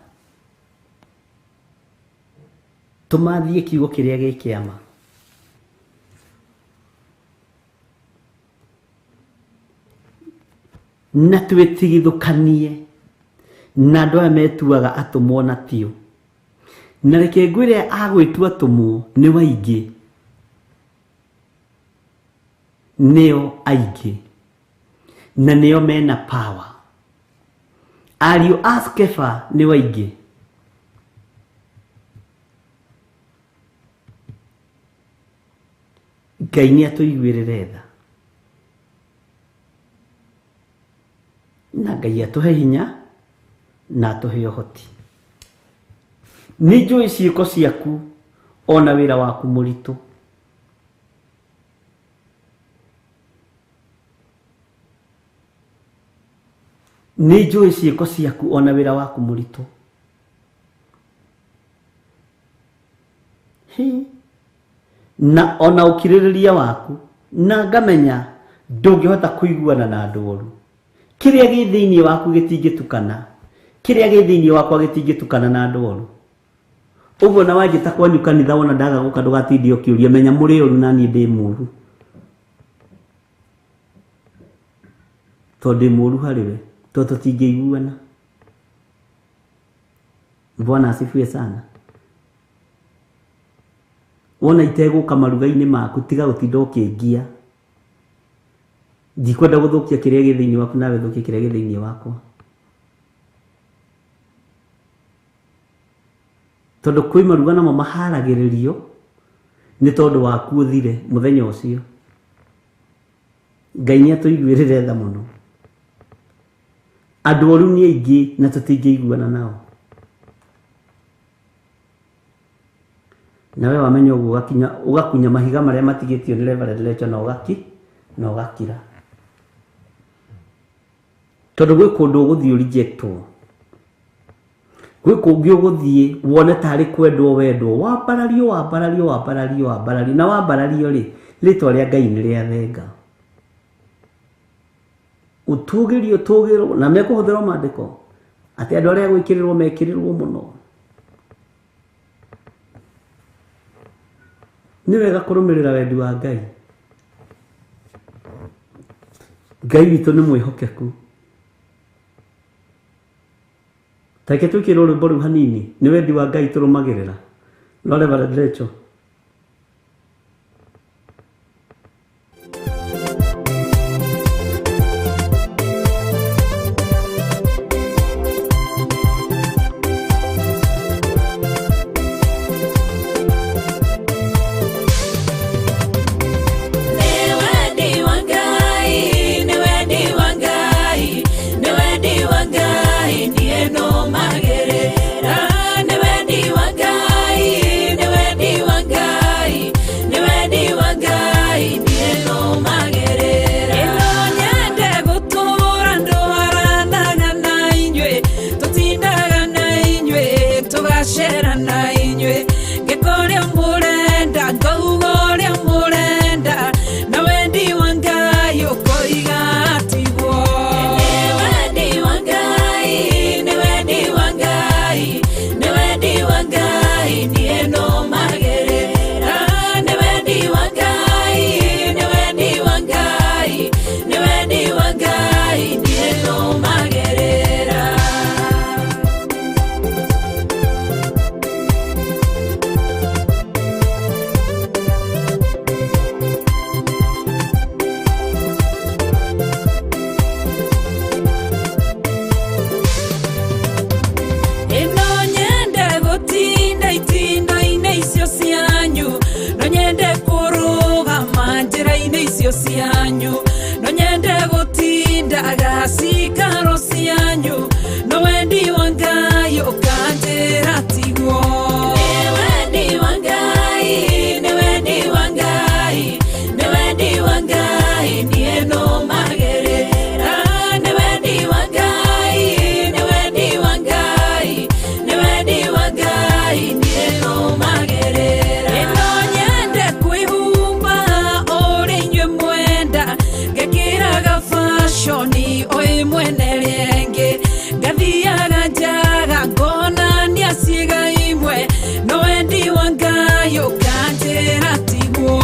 Tumathie kiugo kiria gikiama. Na twetigithukanie na andu aya metuaga atumwo na tio. Na reke ngwire agwitua atumwo ni waingi, neo aingi, na neo mena power. Ariu askefa ni waingi, Ngai ni atuiguirire tha, na Ngai atuhe hinya na atuhe uhoti. Ni njui ciiko ciaku ona wira waku muritu. Ni njui ciiko ciaku ona wira waku muritu. Na ona ukiririria waku na ngamenya ndungihota kuiguana na andu oru. Kiria gi thiini waku gitingitukana, kiria gi thiini wakwa gitingitukana na andu oru. Uguo na wajita kwanyu kanitha wona ndaga guka ndugatindi ukiuria menya muri oru na ni ndi muru. To ndi muru hariwe, to tutingiiguana. Bwana asifiwe sana. Wona iteguka maruga-ini maku tiga gutinda ukiingia. Ndikwenda guthukia kiria gi thiini waku nawe thukie kiria gi thiini wakwa. Tondu kwi maruga namo maharagiririo ni tondu waku uthire muthenya ucio. Ngai ni atuiguirire tha muno. Andu oru ni aingi na tutingiiguana nao. Nawe wamenya uguo ugakunya mahiga maria matigitio ni Reverend Lecho na ugakira. Tondu gwi kundu uguthii rejectwo, gwi kungi uguthii wone tari kwendwo wendwo, wambarario na wambarario ri ritwa ria Ngai ni ria thenga. Utugirio na mekuhuthirwo maandiko ati andu aria gwikirirwo mekirirwo muno. Ni wega kurumirira wendi wa Ngai. Ngai witu ni mwihokeku. Take tukirwo rwimbo ru hanini ni wendi wa Ngai turumagirira. No Reverend Lecho. njera na inywe ngekore murenda ngogore murenda na wendi wangai ukoiga tigwo wendi wangai ne wendi wangai ne wendi wangai ni eno magerera ne wendi wangai ne wendi wangai ne wendi wangai ni eno magerera sianyu no nyende gutinda agasika rosianyu no wendi wangai ukanjira tigwo wendi wangai ne wendi wangai ne wendi wangai ni eno magerera ne wendi wangai ne wendi wangai ne wendi wangai ni eno magerera eno nyende kuihumba gekiraga fashoni oi mwene renge gathiaga njaga ngona niasiga imwe no wendi wangai ukanjira tigwo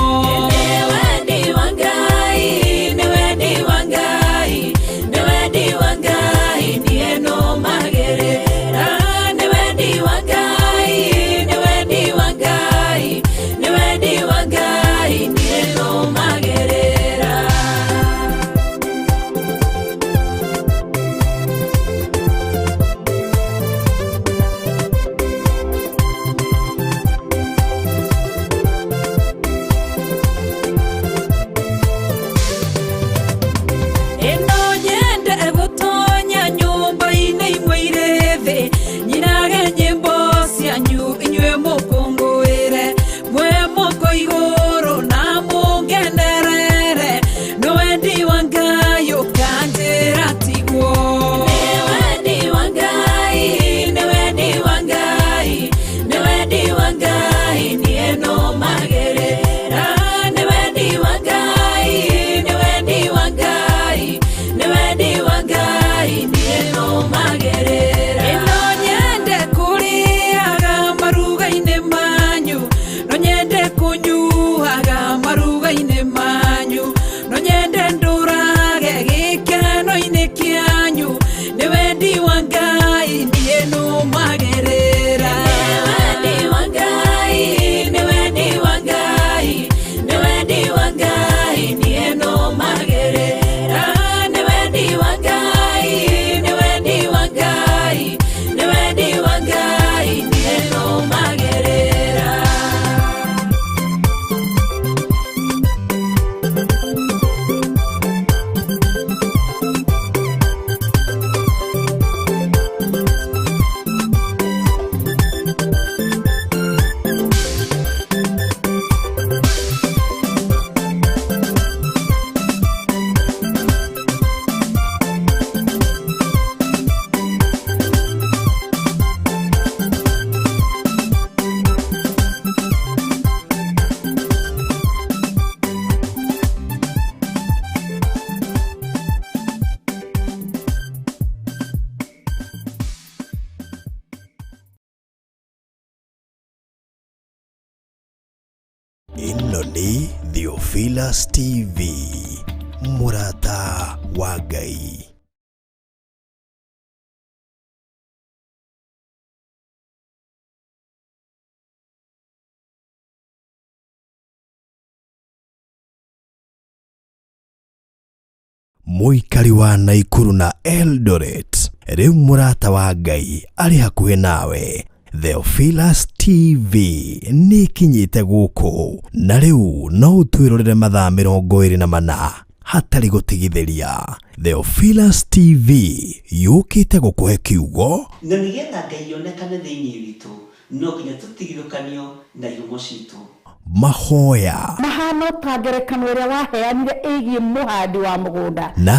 wendi wangai ne wendi wangai ne wendi wangai ni eno magerera ne wendi wangai ne wendi wangai ne wendi wangai ni eno magerera Ino ni Theophilus TV, murata wa Ngai. Muikari wa Naikuru na Eldoret, riu murata wa Ngai ari hakuhe nawe. Theophilus TV ni kinyite guku na riu no utwirorere mathaa 24 hatari gutigithiria. Theophilus TV yukite gukuhe kiugo na nigetha Ngai onekane thiini witu no nginya tutigithukanio na ihumo citu. Mahoya mahano ta ngerekano iria waheanire igie muhandi wa mugunda.